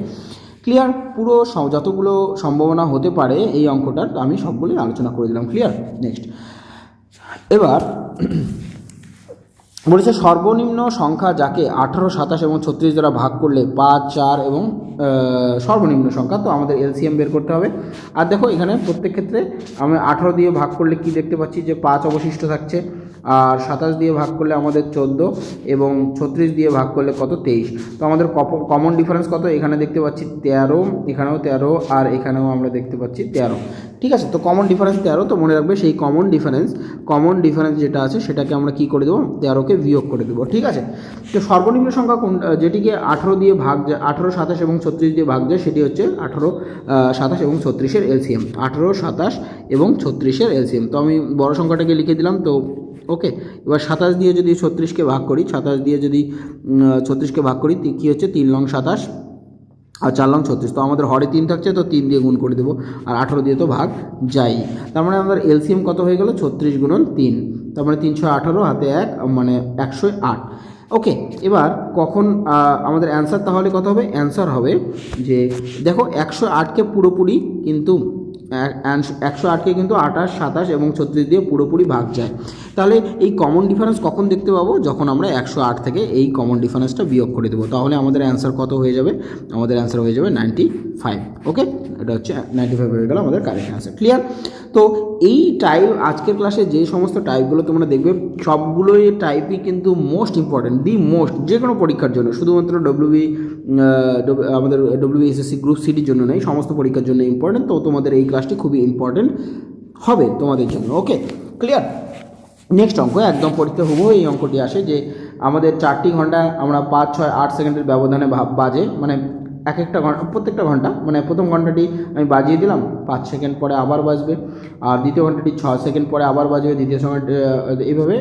ক্লিয়ার? পুরো যতগুলো সম্ভাবনা হতে পারে এই অঙ্কটার আমি সবগুলোই আলোচনা করে দিলাম। ক্লিয়ার? নেক্সট, এবার বলেছে সর্বনিম্ন সংখ্যা যাকে 18, 27 এবং 36 দ্বারা ভাগ করলে 5, 4 এবং সর্বনিম্ন সংখ্যা, তো আমাদের এলসিএম বের করতে হবে। আর দেখো এখানে প্রত্যেক ক্ষেত্রে আমি 18 দিয়ে ভাগ করলে কি দেখতে পাচ্ছি যে 5 অবশিষ্ট থাকছে, আর 27 দিয়ে ভাগ করলে আমাদের 14 এবং 36 দিয়ে ভাগ করলে কত, 23। তো আমাদের কমন ডিফারেন্স কত, এখানে দেখতে পাচ্ছি 13, এখানেও 13, আর এখানেও আমরা দেখতে পাচ্ছি 13। ঠিক আছে, তো কমন ডিফারেন্স 13। তো মনে রাখবে সেই কমন ডিফারেন্স যেটা আছে সেটাকে আমরা কি করে দেবো, 13কে বিয়োগ করে দেবো। ঠিক আছে, তো সর্বনিম্ন সংখ্যা কোন, যেটিকে 18 দিয়ে ভাগ যায়, 18, 27 এবং 36 দিয়ে ভাগ যায়, সেটি হচ্ছে 18, 27 এবং 36-এর এলসিএম। 18, 27 এবং 36-এর এলসিএম। তো আমি বড় সংখ্যাটাকে লিখে দিলাম। তো ওকে, এবার 27 দিয়ে যদি 36কে ভাগ করি, 27 দিয়ে যদি 36কে ভাগ করি, কী হচ্ছে, 3 লং 27 আর 4 লং 36। তো আমাদের হরে 3 থাকছে, তো 3 দিয়ে গুণ করে দেবো, আর 18 দিয়ে তো ভাগ যাই। তার মানে আমাদের এলসিএম কত হয়ে গেল, 36 গুণন 3, তার মানে 318, হাতে 1 মানে 108। ওকে, এবার কখন আমাদের অ্যান্সার তাহলে কত হবে, অ্যান্সার হবে যে দেখো 108কে পুরোপুরি কিন্তু 108কে কিন্তু 28, 27 এবং 36 দিয়ে পুরোপুরি ভাগ যায়। তাহলে এই কমন ডিফারেন্স কখন দেখতে পাবো, যখন আমরা 108 থেকে এই কমন ডিফারেন্সটা বিয়োগ করে দেবো, তাহলে আমাদের অ্যান্সার কত হয়ে যাবে, আমাদের অ্যান্সার হয়ে যাবে 95। ওকে, এটা হচ্ছে 95 হয়ে গেল আমাদের কারেক্ট অ্যান্সার। ক্লিয়ার? তো এই টাইপ, আজকের ক্লাসে যে সমস্ত টাইপগুলো তোমরা দেখবে সবগুলোই টাইপই কিন্তু মোস্ট ইম্পর্ট্যান্ট, যে কোনো পরীক্ষার জন্য, শুধুমাত্র আমাদের WBSSC গ্রুপ সিডির জন্য নেই, সমস্ত পরীক্ষার জন্য ইম্পর্ট্যান্ট। তো তোমাদের এই ক্লাসটি খুবই ইম্পর্ট্যান্ট হবে তোমাদের জন্য। ওকে, ক্লিয়ার? নেক্সট অঙ্ক একদম পরীক্ষা হুবহু এই অঙ্কটি আসে যে আমাদের 4টি ঘন্টা আমরা 5, 6, 8 সেকেন্ডের ব্যবধানে বাজে, মানে এক একটা ঘন্টা, প্রত্যেকটা ঘন্টা, মানে প্রথম ঘন্টাটি আমি বাজিয়ে দিলাম, 5 সেকেন্ড পরে আবার বাজবে, আর দ্বিতীয় ঘন্টাটি 6 সেকেন্ড পরে আবার বাজবে, দ্বিতীয় সময় এইভাবে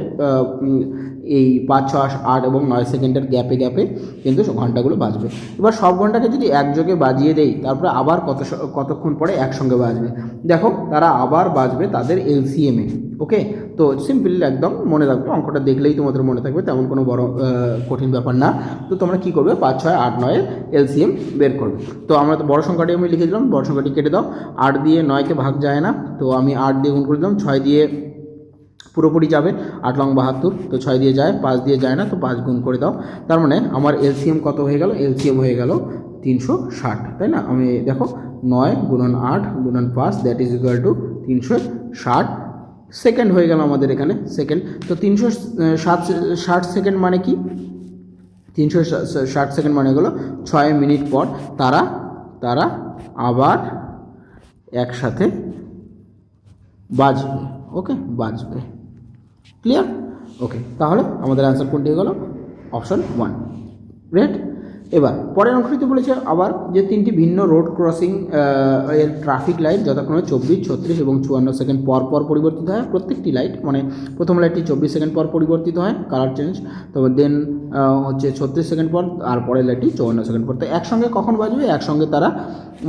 এই 5, 6, 8 এবং 9 সেকেন্ডের গ্যাপে কিন্তু ঘন্টাগুলো বাজবে। এবার সব ঘন্টাকে যদি একযোগে বাজিয়ে দেই, তারপরে আবার কতক্ষণ পরে একসঙ্গে বাজবে, দেখো তারা আবার বাজবে তাদের এলসিএমে। ওকে, তো সিম্পল একদম মনে রাখবে, অঙ্কটা দেখলেই তোমাদের মনে থাকবে, তেমন কোনো বড় কঠিন ব্যাপার না। তো তোমরা কী করবে, 5, 6, 8, 9 এলসিএম বের করবে। তো আমরা তো বড় সংখ্যাটি আমি লিখে দিলাম, বড় সংখ্যাটি কেটে দাও, 8 দিয়ে 9কে ভাগ যায় না, তো আমি 8 দিয়ে গুণ করে দিলাম, 6 দিয়ে পুরোপুরি যাবে, 8 লং 72, তো 6 দিয়ে যায়, 5 দিয়ে যায় না, তো 5 গুণ করে দাও। তার মানে আমার এলসিএম কত হয়ে গেল, এলসিএম হয়ে গেল 360, তাই না? আমি দেখো 9 গুণন 8 গুণন 5 that is equal to 360 second হয়ে গেল আমাদের এখানে সেকেন্ড। তো 360 সেকেন্ড মানে কি, 360 সেকেন্ড মানে হলো 6 মিনিট পর তারা আবার একসাথে বাজবে। ওকে, বাজবে। ক্লিয়ার? ওকে, তাহলে আমাদের অ্যান্সার কোনটি হয়ে গেল, অপশন 1। রেড? এবার পরের অংশটিতে বলেছে আবার যে 3টি ভিন্ন রোড ক্রসিং এর ট্রাফিক লাইট যথাক্রমে 24, 36 এবং 54 সেকেন্ড পর পরিবর্তিত হয়। প্রত্যেকটি লাইট, মানে প্রথম লাইটটি 24 সেকেন্ড পর পরিবর্তিত হয়, কালার চেঞ্জ, তবে দেন হচ্ছে 36 সেকেন্ড পর, আর পরের লাইটটি 54 সেকেন্ড পর। তো একসঙ্গে কখন বাজবে, একসঙ্গে তারা,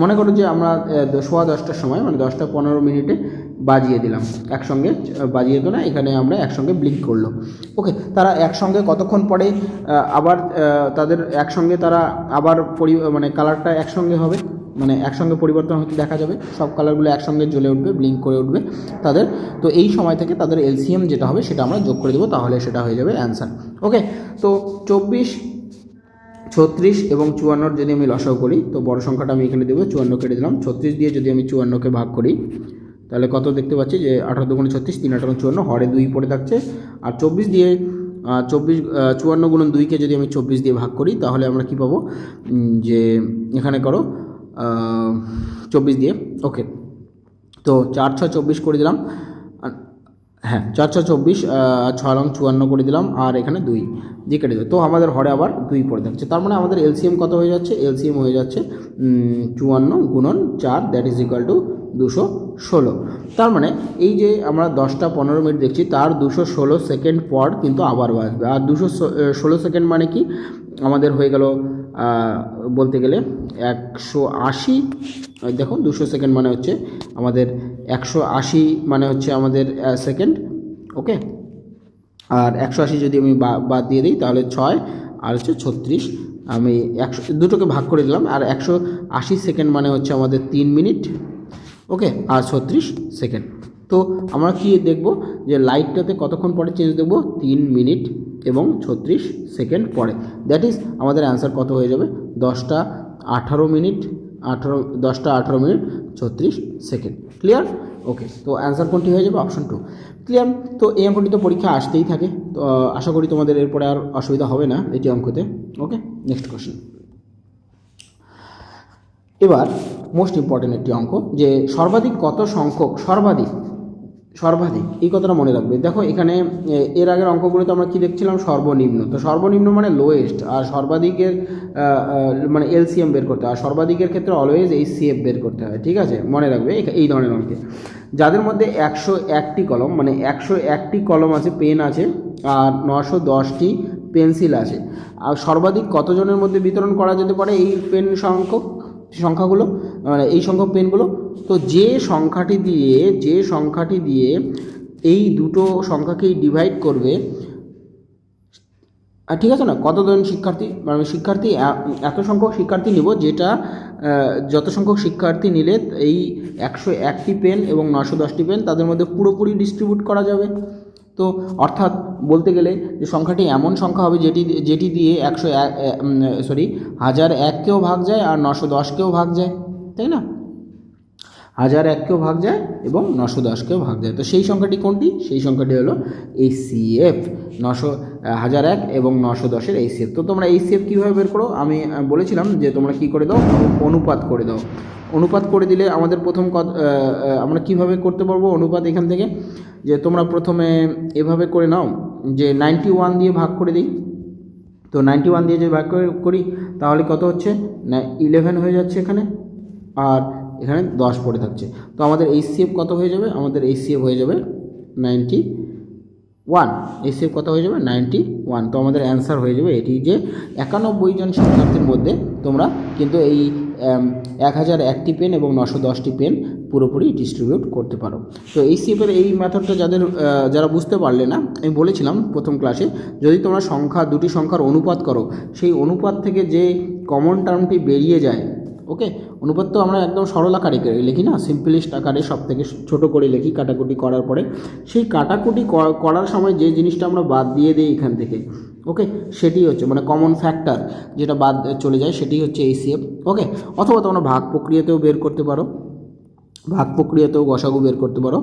মনে করো যে আমরা 10:15 সময়, মানে 10:15 বাজিয়ে দিলাম, একসঙ্গে বাজিয়ে তো না, এখানে আমরা একসঙ্গে ব্লিঙ্ক করলো। ওকে, তারা একসঙ্গে কতক্ষণ পরে আবার তাদের একসঙ্গে তারা আবার মানে কালারটা একসঙ্গে হবে, মানে একসঙ্গে পরিবর্তন হতে দেখা যাবে, সব কালারগুলো একসঙ্গে জ্বলে উঠবে, ব্লিঙ্ক করে উঠবে তাদের। তো এই সময় থেকে তাদের এলসিএম যেটা হবে সেটা আমরা যোগ করে দেবো, তাহলে সেটা হয়ে যাবে অ্যান্সার। ওকে, তো 24, 36 এবং 54 যদি আমি লসাগু করি, তো বড় সংখ্যাটা আমি এখানে দেবো, 54 কেটে দিলাম। 36 দিয়ে যদি আমি 54কে ভাগ করি, তাহলে কত দেখতে পাচ্ছি যে 18 দুগুণে 36, 3 8 54, হরে 2 পড়ে থাকছে। আর 24 দিয়ে 54 গুণন 2কে যদি আমি 24 দিয়ে ভাগ করি, তাহলে আমরা কি পাবো, যে এখানে করো 24 দিয়ে। ওকে, তো 4 6 24 করে দিলাম, হ্যাঁ 4 6 24, 6 লং 54 করে দিলাম, আর এখানে 2 দিয়ে কেটে দেবে, তো আমাদের হরে আবার 2 পড়ে থাকছে। তার মানে আমাদের এলসিএম কত হয়ে যাচ্ছে, এলসিএম হয়ে যাচ্ছে 54 গুণন 4 দ্যাট ইজ ইকুয়াল টু 216। তার মানে এই যে আমরা 10:15 দেখছি, তার 216 সেকেন্ড পর কিন্তু আবার বাজবে। আর 216 সেকেন্ড মানে কি, আমাদের হয়ে গেল বলতে গেলে 180, দেখো 200 সেকেন্ড মানে হচ্ছে আমাদের 180 মানে হচ্ছে আমাদের সেকেন্ড। ওকে, আর 180 যদি আমি বাদ দিয়ে দিই তাহলে 6 আর হচ্ছে 36, আমি 100 দুটোকে ভাগ করে দিলাম, আর 180 সেকেন্ড মানে হচ্ছে আমাদের 3 মিনিট। ওকে, আর 36 সেকেন্ড। তো আমরা কি দেখব যে লাইটটাতে কতক্ষণ পরে চেঞ্জ দেখব, 3 মিনিট এবং 36 সেকেন্ড পরে। দ্যাট ইজ আমাদের অ্যান্সার কত হয়ে যাবে, 10টা 18 মিনিট 36 সেকেন্ড। ক্লিয়ার? ওকে, তো অ্যান্সার কোনটি হয়ে যাবে, অপশন 2। ক্লিয়ার? তো এই অঙ্কটি তো পরীক্ষা আসতেই থাকে, তো আশা করি তোমাদের এরপরে আর অসুবিধা হবে না এটি অঙ্কতে। ওকে, নেক্সট কোশ্চেন। এবার মোস্ট ইম্পর্টেন্ট একটি অঙ্ক, যে সর্বাধিক কত সংখ্যক, সর্বাধিক এই কথাটা মনে রাখবে। দেখো এখানে এর আগের অঙ্কগুলোতে আমরা কি দেখছিলাম, সর্বনিম্ন। তো সর্বনিম্ন মানে লোয়েস্ট, আর সর্বাধিকের মানে এলসিএম বের করতে হয়, আর সর্বাধিকের ক্ষেত্রে অলওয়েজ এইচসিএফ বের করতে হয়। ঠিক আছে, মনে রাখবে এই ধরনের অঙ্কে। যাদের মধ্যে 101টি কলম, মানে 101টি কলম আছে, পেন আছে, আর 910টি পেন্সিল আছে, আর সর্বাধিক কতজনের মধ্যে বিতরণ করা যেতে পারে এই পেন সংখ্যাগুলো, মানে এই সংখ্যক পেনগুলো। তো যে সংখ্যাটি দিয়ে এই দুটো সংখ্যাকেই ডিভাইড করবে, আর ঠিক আছে না, কতজন শিক্ষার্থী, মানে শিক্ষার্থী এত সংখ্যক শিক্ষার্থী নিব, যেটা যত সংখ্যক শিক্ষার্থী নিলে এই 101টি পেন এবং 910টি পেন তাদের মধ্যে পুরোপুরি ডিস্ট্রিবিউট করা যাবে। তো অর্থাৎ বলতে গেলে যে সংখ্যাটি এমন সংখ্যা হবে যেটি দিয়ে 1001কেও ভাগ যায় আর 910কেও ভাগ যায়, তাই না? 1001কেও ভাগ যায় এবং 910কেও ভাগ যায়। তো সেই সংখ্যাটি কোনটি? সেই সংখ্যাটি হলো এইচসিএফ, 1001 এবং 910-এর এইচসিএফ। তো তোমরা এইচসিএফ কীভাবে বের করো, আমি বলেছিলাম যে তোমরা কি করে দাও, অনুপাত করে দাও। অনুপাত করে দিলে আমাদের প্রথম আমরা কিভাবে করতে পারবো অনুপাত, এখান থেকে যে তোমরা প্রথমে এভাবে করে নাও যে 91 দিয়ে ভাগ করে দিই। তো 91 দিয়ে যদি ভাগ করি তাহলে কত হচ্ছে, 11 হয়ে যাচ্ছে এখানে, আর এখানে 10 পড়ে থাকছে। তো আমাদের এইচসিএফ কত হয়ে যাবে, আমাদের এইচসিএফ হয়ে যাবে 91। এইচসিএফ কত হয়ে যাবে, 91। তো আমাদের অ্যান্সার হয়ে যাবে এটি, যে 91 জন শিক্ষার্থীর মধ্যে তোমরা কিন্তু এই 1001টি পেন এবং 910টি পেন পুরোপুরি ডিস্ট্রিবিউট করতে পারো। তো এইচসিএফের এই মেথডটা যারা বুঝতে পারলে না, আমি বলেছিলাম প্রথম ক্লাসে, যদি তোমরা দুটি সংখ্যার অনুপাত করো, সেই অনুপাত থেকে যে কমন টার্মটি বেরিয়ে যায়, ওকে, অনুপাত তো আমরা একদম সরল আকারে লিখি না, সিম্পলিস্ট আকারে সব থেকে ছোটো করে লিখি কাটাকুটি করার পরে। সেই কাটাকুটি করার সময় যে জিনিসটা আমরা বাদ দিয়ে দিই এখান থেকে, ওকে, সেটি হচ্ছে মানে কমন ফ্যাক্টর, যেটা বাদ চলে যায় সেটি হচ্ছে এইচসিএফ। ওকে, অথবা তোমরা ভাগ প্রক্রিয়াতেও বের করতে পারো, ভাগ প্রক্রিয়াতেও গসাগু বের করতে পারো,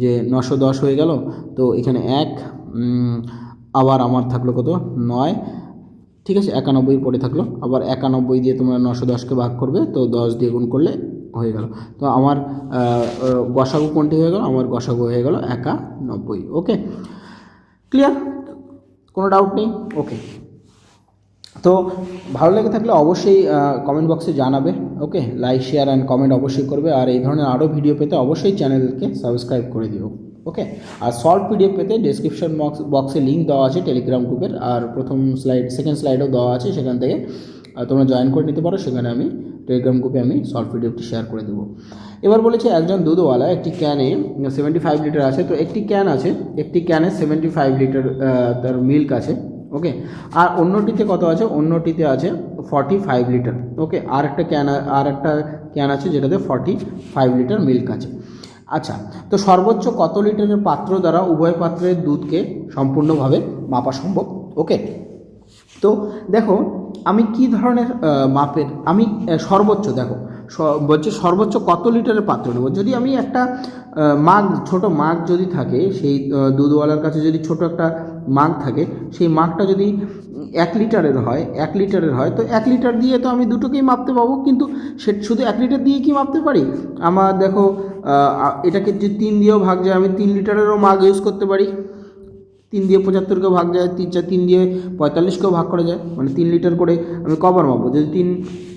যে 910 হয়ে গেল, তো এখানে 1, আবার আমার থাকলো কত, 9, ঠিক আছে, 91 পড়ে থাকলো, আবার 91 দিয়ে তোমরা 910কে ভাগ করবে, তো 10 দিয়ে গুণ করলে হয়ে গেল। তো আমার গসাগু কোনটি হয়ে গেল, আমার গসাগু হয়ে গেল 91। ওকে, ক্লিয়ার? কোনো ডাউট নেই? ওকে, তো ভালো লেগে থাকলে অবশ্যই কমেন্ট বক্সে জানাবে। ওকে, লাইক শেয়ার অ্যান্ড কমেন্ট অবশ্যই করবে, আর এই ধরনের আরও ভিডিও পেতে অবশ্যই চ্যানেলকে সাবস্ক্রাইব করে দিও। ওকে, আর সলভ পিডিএফ পেতে ডেসক্রিপশন বক্সে লিঙ্ক দেওয়া আছে টেলিগ্রাম গ্রুপের, আর সেকেন্ড স্লাইডেও দেওয়া আছে, সেখান থেকে তোমরা জয়েন করে নিতে পারো। সেখানে আমি টেলিগ্রাম গ্রুপে আমি সলভ পিডিএফটি শেয়ার করে দেবো। এবার বলেছে একজন দুধওয়ালা একটি ক্যানে 75 লিটার আছে, তো একটি ক্যানে 75 লিটার তার মিল্ক আছে। ওকে, আর অন্যটিতে কত আছে, অন্যটিতে আছে 45 লিটার। ওকে, আর একটা ক্যান আছে যেটাতে 45 লিটার মিল্ক আছে। আচ্ছা, তো সর্বোচ্চ কত লিটারের পাত্র দ্বারা উভয় পাত্রের দুধকে সম্পূর্ণভাবে মাপা সম্ভব? ওকে, তো দেখো আমি কি ধরনের মাপের, আমি সর্বোচ্চ, দেখো বলছে সর্বোচ্চ কত লিটারের পাত্র নেব। যদি আমি একটা ছোট মাগ যদি থাকে, সেই দুধওয়ালার কাছে যদি ছোট একটা মাগ থাকে, সেই মাগটা যদি 1 লিটারের হয়, তো 1 লিটার দিয়ে তো আমি দুটোকেই মাপতে পাবো। কিন্তু শুধু 1 লিটার দিয়ে কি মাপতে পারি, আমার দেখো এটাকে যে 3 দিয়েও ভাগ যায়, আমি 3 লিটারেরও মাগ ইউজ করতে পারি। 3 দিয়ে 75কেও ভাগ যায়, 3 দিয়ে 45কেও ভাগ করা যায়, মানে 3 লিটার করে আমি কবার মাপবো। যদি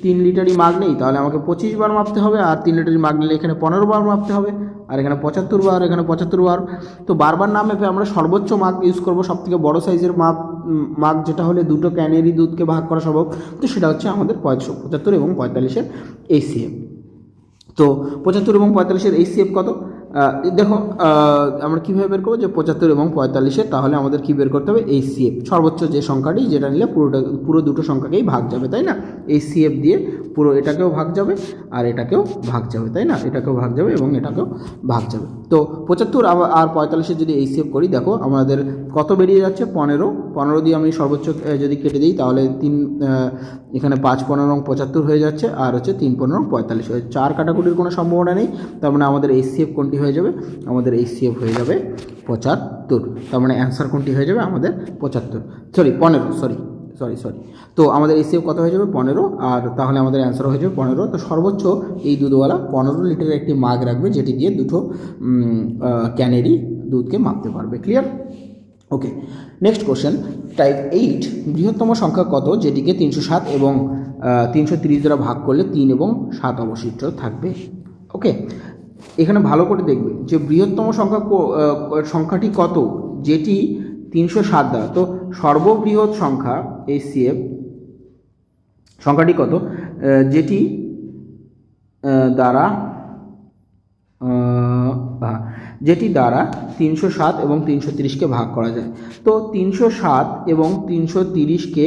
3 লিটারই মাগ নেই তাহলে আমাকে 25 বার মাপতে হবে, আর 3 লিটারই মাগ নিলে এখানে 15 বার মাপতে হবে, আর এখানে 75 বার, এখানে 75 বার। তো বারবার না মেপে আমরা সর্বোচ্চ মাগ ইউজ করবো, সবথেকে বড় সাইজের মাগ যেটা হলে দুটো ক্যানেরই দুধকে ভাগ করা সম্ভব। তো সেটা হচ্ছে আমাদের 75 এবং 45-এর এইচসিএফ। তো 75 এবং 45-এর HCF কত? দেখো আমরা কীভাবে বের করবো যে 75 এবং 45-এর তাহলে আমাদের কী বের করতে হবে? HCF, সর্বোচ্চ যে সংখ্যাটি যেটা নিলে পুরো দুটো সংখ্যাকেই ভাগ যাবে, তাই না? HCF দিয়ে পুরো এটাকেও ভাগ যাবে আর এটাকেও ভাগ যাবে, তাই না? এটাকেও ভাগ যাবে এবং এটাকেও ভাগ যাবে। তো 75 আর 45-এর যদি HCF করি, দেখো আমাদের কত বেরিয়ে যাচ্ছে? 15 দিয়ে আমি সর্বোচ্চ যদি কেটে দিই তাহলে এখানে 5 15 75 হয়ে যাচ্ছে, আর হচ্ছে 3 15 45 হয়ে 4 কাটাকুটির কোনো সম্ভাবনা নেই। তার মানে আমাদের HCF কোনটি হয়ে যাবে? আমাদের HCF হয়ে যাবে 75। তার মানে অ্যান্সার কোনটি হয়ে যাবে? আমাদের 15 সরি। তো আমাদের HCF কত হয়ে যাবে? 15, আর তাহলে আমাদের অ্যান্সার হয়ে যাবে 15। তো সর্বোচ্চ এই দুধওয়ালা 15 লিটারের একটি মাগ রাখবে, যেটি দিয়ে দুটো ক্যানেরই দুধকে মাপতে পারবে। ক্লিয়ার? ওকে, নেক্সট কোশ্চেন, টাইপ 8, বৃহত্তম সংখ্যা কত যেটিকে 307 এবং 330 দ্বারা ভাগ করলে 3 এবং 7 অবশিষ্ট থাকবে? ওকে, এখানে ভালো করে দেখবে যে বৃহত্তম সংখ্যাটি কত যেটি 307 দ্বারা, তো সর্ববৃহৎ সংখ্যা HCF সংখ্যাটি কত যেটি দ্বারা 307 এবং 330কে ভাগ করা যায়। তো 307 এবং 330কে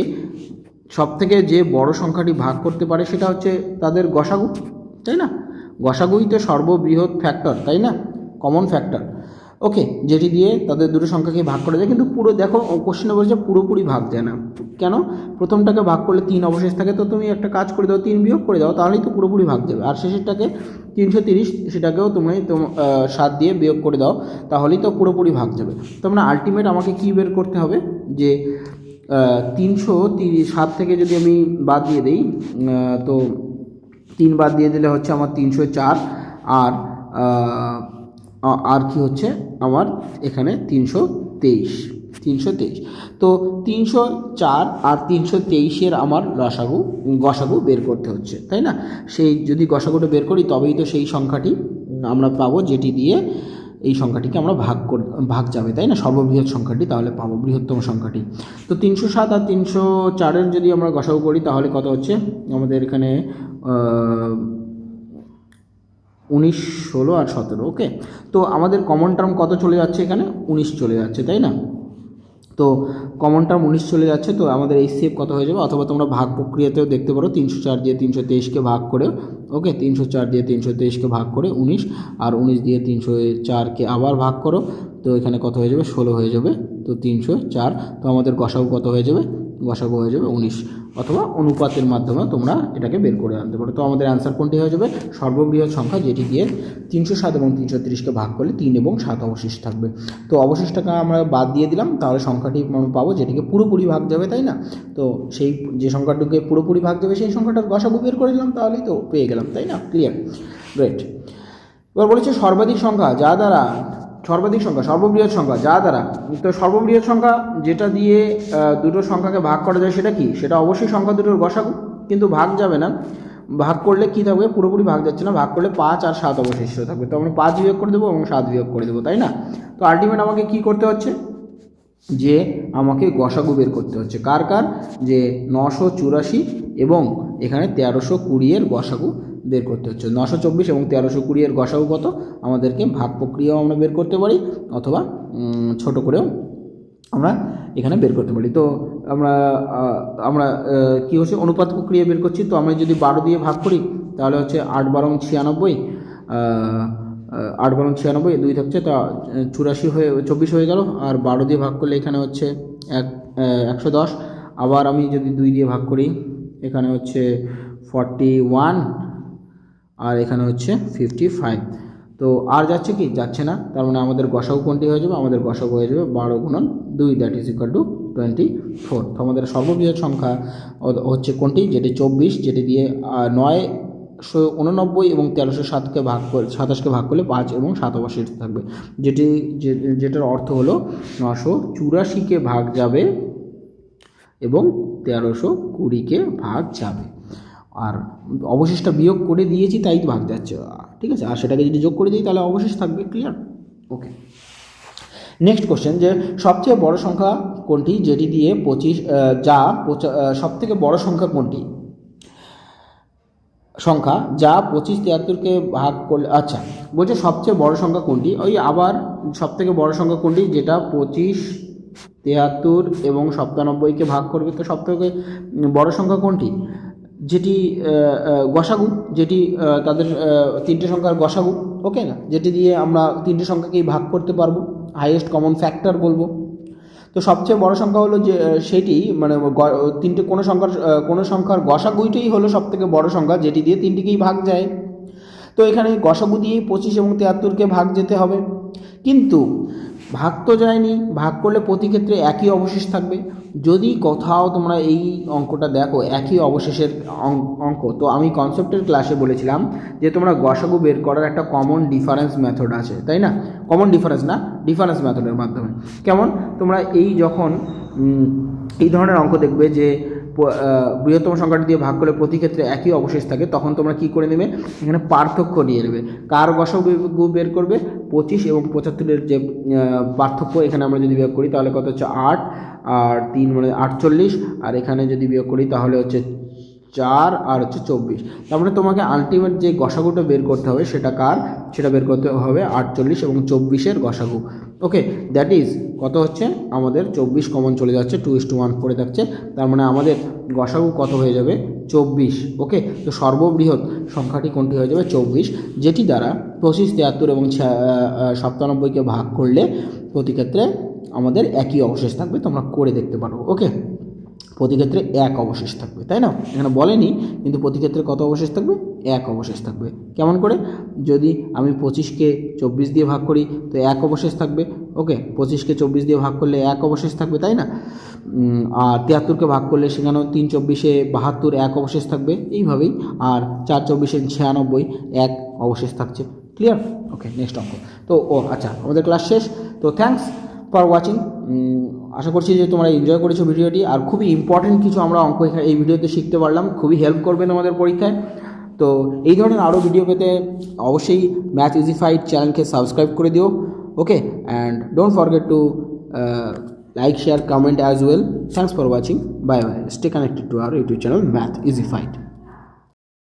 সবথেকে যে বড় সংখ্যাটি ভাগ করতে পারে সেটা হচ্ছে তাদের গসাগু, তাই না? গসাগুই তো সর্ববৃহৎ ফ্যাক্টর, তাই না? Common factor. ওকে, যেটি দিয়ে তাদের দুটো সংখ্যাকে ভাগ করা যায়, কিন্তু পুরো দেখো কোশ্চেনে বলছে পুরোপুরি ভাগ যায় না। কেন? প্রথমটাকে ভাগ করলে 3 অবশেষ থাকে, তো তুমি একটা কাজ করে দাও, 3 বিয়োগ করে দাও, তাহলেই তো পুরোপুরি ভাগ যাবে। আর শেষেরটাকে 330, সেটাকেও তুমি 7 দিয়ে বিয়োগ করে দাও, তাহলেই তো পুরোপুরি ভাগ যাবে। তো মানে আলটিমেট আমাকে কী বের করতে হবে? যে 307 থেকে যদি আমি বাদ দিয়ে দিই, তো 3 বাদ দিয়ে দিলে হচ্ছে আমার 304, আর কি হচ্ছে আমার এখানে 323। তো 304 আর 323-এর আমার গসাগু বের করতে হচ্ছে, তাই না? সেই যদি গসাগুটা বের করি তবেই তো সেই সংখ্যাটি আমরা পাবো যেটি দিয়ে এই সংখ্যাটিকে আমরা ভাগ যাবে, তাই না? সর্ববৃহৎ সংখ্যাটি তাহলে পাবো, বৃহত্তম সংখ্যাটি। তো 307 আর 304-এর যদি আমরা গসাগু করি তাহলে কত হচ্ছে আমাদের এখানে? 19 16 আর 17। ওকে, তো আমাদের কমন টার্ম কত চলে যাচ্ছে? এখানে 19 চলে যাচ্ছে, তাই না? তো কমন টার্ম 19 চলে যাচ্ছে, তো আমাদের HCF কত হয়ে যাবে? অথবা তোমরা ভাগ প্রক্রিয়াতেও দেখতে পারো, 304 দিয়ে 323কে ভাগ করে, ওকে, 304 দিয়ে 323কে ভাগ করে 19, আর 19 দিয়ে 304কে আবার ভাগ করো, তো এখানে কত হয়ে যাবে? 16 হয়ে যাবে। তো 304, তো আমাদের গসাগু কত হয়ে যাবে? গসাগু হয়ে যাবে 19, অথবা অনুপাতের মাধ্যমে তোমরা এটাকে বের করে আনতে পারো। তো আমাদের অ্যান্সার কোনটি হয়ে যাবে? সর্ববৃহৎ সংখ্যা যেটি দিয়ে 307 এবং 330কে ভাগ করলে 3 এবং 7 অবশিষ্ট থাকবে। তো অবশিষ্টটাকে আমরা বাদ দিয়ে দিলাম, তাহলে সংখ্যাটি আমরা পাবো যেটিকে পুরোপুরি ভাগ যাবে, তাই না? তো সেই যে সংখ্যাটিকে পুরোপুরি ভাগ যাবে সেই সংখ্যাটার গসাগু বের করে দিলাম, তাহলেই তো পেয়ে গেলাম, তাই না? ক্লিয়ার? গ্রেট। এবার বলেছে সর্ববৃহৎ সংখ্যা যা দ্বারা, সর্ববৃহৎ সংখ্যা যা দ্বারা, তো সর্ববৃহৎ সংখ্যা যেটা দিয়ে দুটো সংখ্যাকে ভাগ করা যায় সেটা কি? সেটা অবশ্যই সংখ্যা দুটোর গসাগু, কিন্তু ভাগ যাবে না। ভাগ করলে কী থাকবে? পুরোপুরি ভাগ যাচ্ছে না, ভাগ করলে 5 আর 7 অবশিষ্ট থাকবে। তো আমরা 5 বিয়োগ করে দেবো এবং 7 বিয়োগ করে দেবো, তাই না? তো আলটিমেট আমাকে কী করতে হচ্ছে? যে আমাকে গসাগু বের করতে হচ্ছে। কার? যে 984 এবং এখানে 1320-এর গসাগু বের করতে হচ্ছে। 924 এবং 1320-এর গসাগু কত? আমাদেরকে ভাগ প্রক্রিয়াও আমরা বের করতে পারি, অথবা ছোট করেও আমরা এখানে বের করতে পারি। তো আমরা কী হচ্ছে? অনুপাত প্রক্রিয়া বের করছি। তো আমরা যদি 12 দিয়ে ভাগ করি তাহলে হচ্ছে 8 12 96, 8 12 96, 2 থাকছে, তা 84 হয়ে 24 হয়ে গেল। আর 12 দিয়ে ভাগ করলে এখানে হচ্ছে 110। আবার আমি যদি 2 দিয়ে ভাগ করি এখানে হচ্ছে 41, আর এখানে হচ্ছে 55। তো আর যাচ্ছে কি? যাচ্ছে না। তার মানে আমাদের গসাগু কোনটি হয়ে যাবে? আমাদের গসাগু হয়ে যাবে 12 গুণন 2, দ্যাট ইজ ইকুয়াল টু 24। তো আমাদের সর্ববৃহৎ সংখ্যা হচ্ছে কোনটি? যেটি 24, যেটি দিয়ে 989 এবং 1307কে ভাগ করে 27কে ভাগ করলে 5 এবং 7 অবশিষ্ট থাকবে, যেটার অর্থ হলো 984কে ভাগ যাবে এবং 1320কে ভাগ যাবে। আর অবশিষ্ট বিয়োগ করে দিয়েছি তাই ভাগ যাচ্ছে, ঠিক আছে? আর সেটাকে যদি যোগ করে দিই তাহলে অবশেষ থাকবে। ক্লিয়ার? ওকে, নেক্সট কোশ্চেন, যে সবচেয়ে বড় সংখ্যা কোনটি যেটি দিয়ে 25 সবথেকে বড় সংখ্যা কোনটি? সংখ্যা যা 25-73কে ভাগ করলে, আচ্ছা বলছে সবচেয়ে বড় সংখ্যা কোনটি, ওই আবার সবথেকে বড় সংখ্যা কোনটি যেটা 25, 73 এবং 97কে ভাগ করবে। তো সবথেকে বড় সংখ্যা কোনটি, যেটি গসাগু, যেটি তাদের তিনটে সংখ্যার গসাগু, ওকে না, যেটি দিয়ে আমরা তিনটে সংখ্যাকেই ভাগ করতে পারবো, হাইয়েস্ট কমন ফ্যাক্টর বলবো। তো সবচেয়ে বড় সংখ্যা হলো যে সেটি মানে তিনটে কোনো সংখ্যার গসাগুইটাই হলো সবথেকে বড় সংখ্যা যেটি দিয়ে তিনটিকেই ভাগ যায়। তো এখানে গসাগু দিয়েই 25 এবং 73কে ভাগ যেতে হবে, কিন্তু ভাগ তো যায়নি, ভাগ করলে প্রতি ক্ষেত্রে একই অবশেষ থাকবে। যদি কোথাও তোমরা এই অঙ্কটা দেখো একই অবশেষের অঙ্ক, তো আমি কনসেপ্টের ক্লাসে বলেছিলাম যে তোমরা গসাগু বের করার একটা কমন ডিফারেন্স মেথড আছে, তাই না? কমন ডিফারেন্স না, ডিফারেন্স মেথডের মাধ্যমে। কেমন, তোমরা এই যখন এই ধরনের অঙ্ক দেখবে যে বৃহত্তম সংখ্যাটি দিয়ে ভাগ করলে প্রতি ক্ষেত্রে একই অবশেষ থাকে, তখন তোমরা কি করে নেবে, এখানে পার্থক্য নিয়ে নেবে। কার গসাগু বের করবে, 25 এবং 75-এর যে পার্থক্য, এখানে আমরা যদি বিয়োগ করি তাহলে কত হচ্ছে 8 আর 3 মানে 48, আর এখানে যদি বিয়োগ করি তাহলে হচ্ছে 4 আর হচ্ছে 24। তার মানে তোমাকে আলটিমেট যে গসাগুটা বের করতে হবে সেটা কার, সেটা বের করতে হবে 48 এবং 24-এর গসাগু। ওকে, দ্যাট ইজ কত হচ্ছে আমাদের 24 কমন চলে যাচ্ছে, 2:1 পড়ে থাকছে, তার মানে আমাদের গসাগু কত হয়ে যাবে, 24। ওকে, তো সর্ববৃহৎ সংখ্যাটি কোনটি হয়ে যাবে, 24, যেটি দ্বারা 25, 73 এবং 97কে ভাগ করলে প্রতি ক্ষেত্রে আমাদের একই অবশেষ থাকবে। তোমরা করে দেখতে পারো। ওকে, প্রতি ক্ষেত্রে এক অবশেষ থাকবে, তাই না? এখানে বলেনি, কিন্তু প্রতি ক্ষেত্রে কত অবশেষ থাকবে, এক অবশেষ থাকবে। কেমন করে, যদি আমি 25কে 24 দিয়ে ভাগ করি তো এক অবশেষ থাকবে। ওকে, 25কে 24 দিয়ে ভাগ করলে এক অবশেষ থাকবে, তাই না? আর 73কে ভাগ করলে সেখানেও 3 24-এ 72 এক অবশেষ থাকবে, এইভাবেই। আর 4 24-এ 96 এক অবশেষ থাকছে। ক্লিয়ার? ওকে, নেক্সট অঙ্ক। তো আচ্ছা, আমাদের ক্লাস শেষ। তো থ্যাঙ্কস ফর ওয়াচিং। আশা করছি যে তোমরা এনজয় করেছো ভিডিওটি, আর খুবই ইম্পর্টেন্ট কিছু আমরা অঙ্ক এখানে এই ভিডিওতে শিখতে পারলাম, খুবই হেল্প করবে তোমাদের পরীক্ষায়। তো এই ধরনের আরও ভিডিও পেতে অবশ্যই ম্যাথ ইজি ফাইট চ্যানেলকে সাবস্ক্রাইব করে দিও। Okay, and don't forget to like, share, comment as well. Thanks for watching. Bye bye. Stay connected to our YouTube channel Math Easy Fight.